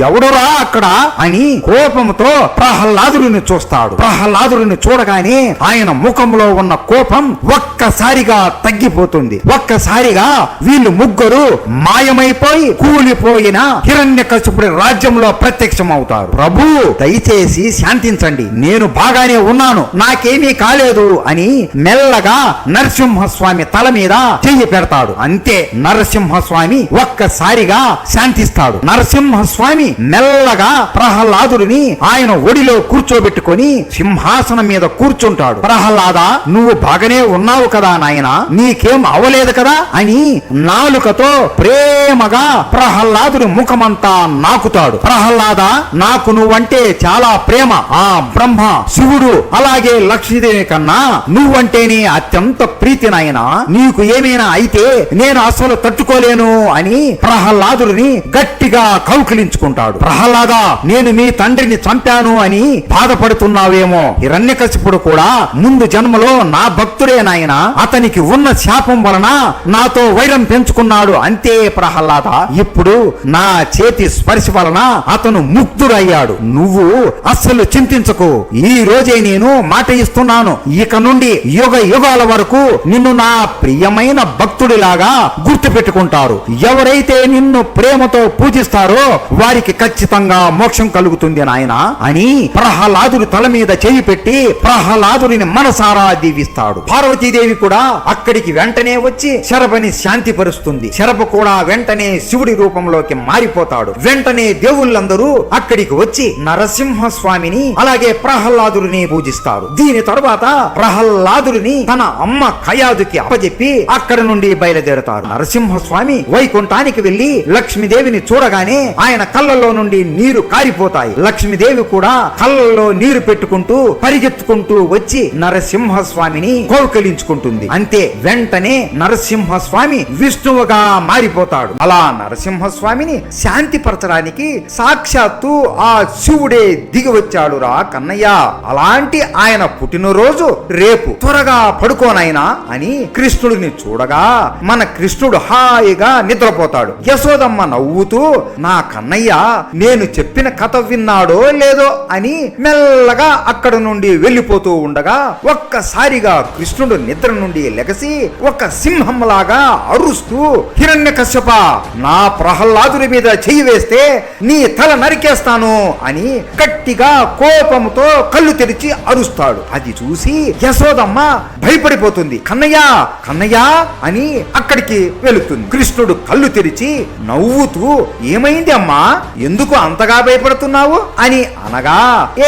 A: ఎవడురా అక్కడ అని కోపంతో ప్రహ్లాదుడిని చూస్తాడు. ప్రహ్లాదుడిని చూడగానే ఆయన ముఖంలో ఉన్న కోపం ఒక్కసారిగా తగ్గిపోతుంది. ఒక్కసారిగా వీళ్ళు ముగ్గురు మాయమైపోయి కూలిపోయిన హిరణ్యకశిపుడి రాజ్యంలో ప్రత్యక్షమవుతారు. ప్రభు దయచేసి శాంతించండి, నేను బాగానే ఉన్నాను, నాకేమీ కాలేదు అని మెల్లగా నరసింహస్వామి తల మీద చెయ్యి పెడతాడు. అంతే, నరసింహస్వామి ఒక్కసారిగా శాంతిస్తాడు. నరసింహస్వామి మెల్లగా ప్రహ్లాదుడిని ఆయన ఒడిలో కూర్చోబెట్టుకొని సింహాసనం మీద కూర్చుంటాడు. ప్రహ్లాద, నువ్వు బాగానే ఉన్నావు కదా నాయనా, నీకేం అవలేదు కదా అని నాలుకతో ప్రేమగా ప్రహ్లాదుని ముఖమంతా నాకుతాడు. ప్రహ్లాద, నాకు నువ్వంటే చాలా ప్రేమ. ఆ బ్రహ్మ, శివుడు, అలాగే లక్ష్మీదేవి కన్నా నువ్వంటేనే అత్యంత ప్రీతి నాయనా. నీకు ఏమైనా అయితే నేను అసలు తట్టుకోలేను అని ప్రహ్లాదుని గట్టిగా కౌకిలించుకుంటాడు. ప్రహ్లాద, నేను మీ తండ్రిని చంపాను అని బాధపడుతున్నావేమో. హిరణ్యకశిపుడు కూడా ముందు జన్మలో నా భక్తుడే నాయనా. అతనికి ఉన్న శాపం వలన నాతో వైరం పెంచుకున్నాడు అంతే ప్రహ్లాద. ఇప్పుడు నా చేతి స్పర్శ వలన అతను ముక్తుడయ్యాడు. నువ్వు అస్సలు చింతించకు. ఈ రోజే నేను మాట ఇస్తున్నాను, ఇక నుండి యుగ యుగాల వరకు నిన్ను నా ప్రియమైన భక్తుడిలాగా గుర్తు పెట్టుకుంటారు. ఎవరైతే నిన్ను ప్రేమతో పూజిస్తారో వారికి ఖచ్చితంగా మోక్షం కలుగుతుంది నాయన అని ప్రహ్లాదుడి తల మీద చేయి పెట్టి ప్రహ్లాదుడిని మనసారా దీవిస్తాడు. పార్వతీదేవి కూడా అక్కడికి వెంటనే వచ్చి శరభని శాంతిపరుస్తుంది. శరభ కూడా వెంటనే శివుడి రూపంలోకి మారిపోతాడు. వెంటనే దేవుళ్ళందరూ అక్కడికి వచ్చి నరసింహస్వామిని అలాగే ప్రహ్లాదుడిని పూజిస్తారు. దీని తరువాత ప్రహ్లాదుడిని తన అమ్మ కయాదుకి అప్పజెప్పి అక్కడి నుండి బయలుదేరతారు. నరసింహస్వామి వైకుంఠానికి వెళ్లి లక్ష్మీదేవిని చూడగానే ఆయన కళ్ళల్లో నుండి నీరు కారిపోతాయి. లక్ష్మీదేవి కూడా కళ్ళల్లో నీరు పెట్టుకుంటూ పరిగెత్తుకుంటూ వచ్చి నరసింహస్వామిని కౌకలించుకుంటుంది. అంతే, వెంటనే నరసింహస్వామి విష్ణువుగా మారిపోతాడు. అలా నరసింహస్వామిని శాంతిపరచడానికి సాక్షాత్తు ఆ శివుడే దిగి వచ్చాడు రా కన్నయ్య. అలాంటి ఆయన పుట్టినరోజు రేపు, త్వరగా పడుకోనైనా అని కృష్ణుడిని చూడగా మన కృష్ణుడు హాయిగా నిద్రపోతాడు. యశోదమ్మ నవ్వుతూ, నా కన్నయ్య నేను చెప్పిన కథ విన్నాడో లేదో అని మెల్లగా అక్కడ నుండి వెళ్లిపోతూ ఉండగా ఒక్కసారిగా కృష్ణుడు నిద్ర నుండి లెగసి ఒక సింహంలాగా అరుస్తూ, హిరణ్యకశ్యప, నా ప్రహ్లాదుడి మీద చెయ్యి వేస్తే నీ తల నరికేస్తాను అని గట్టిగా కోపంతో కళ్ళు తెరిచి అరుస్తాడు. అది చూసి యశోదమ్మ భయపడిపోతుంది. కన్నయ్య కన్నయ్య అని అక్కడికి వెళుతుంది. కృష్ణుడు కళ్ళు తెరిచి నవ్వుతూ, ఏమైంది అమ్మా, ఎందుకు అంతగా భయపడుతున్నావు అని అనగా,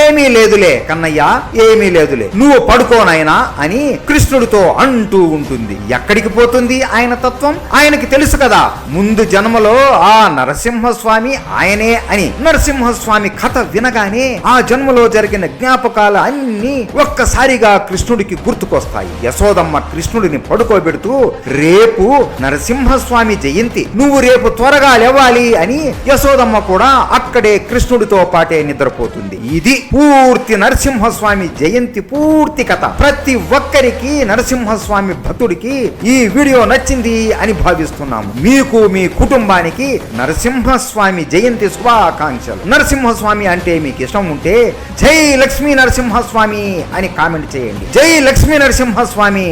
A: ఏమీ లేదులే కన్నయ్య, ఏమీ లేదులే, నువ్వు పడుకోనైనా అని కృష్ణుడితో అంటూ ఉంటుంది. ఎక్కడికి పోతుంది ఆయన తత్వం? ఆయనకి తెలుసు కదా, ముందు జన్మలో ఆ నరసింహస్వామి ఆయనే అని. నరసింహస్వామి కథ వినగానే ఆ జన్మలో జరిగిన జ్ఞాపకాలు అన్ని ఒక్కసారిగా కృష్ణుడికి గుర్తుకొస్తాయి. యశోదమ్మ కృష్ణుడిని పడుకోబెడుతూ, రేపు నరసింహస్వామి జయంతి, నువ్వు రేపు త్వరగా లేవాలి అని యశోదమ్మ కూడా అక్కడే కృష్ణుడితో పాటే నిద్రపోతుంది. ఇది పూర్తి నరసింహస్వామి జయంతి పూర్తి కథ. ప్రతి ఒక్కరికి నరసింహస్వామి భక్తుడికి ఈ వీడియో నచ్చింది అని భావిస్తున్నాము. మీకు మీ కుటుంబానికి నరసింహస్వామి జయంతి శుభాకాంక్షలు. నరసింహస్వామి అంటే మీకు ఇష్టం ఉంటే జై లక్ష్మీ నరసింహస్వామి అని కామెంట్ చేయండి. జై లక్ష్మీ నరసింహస్వామి.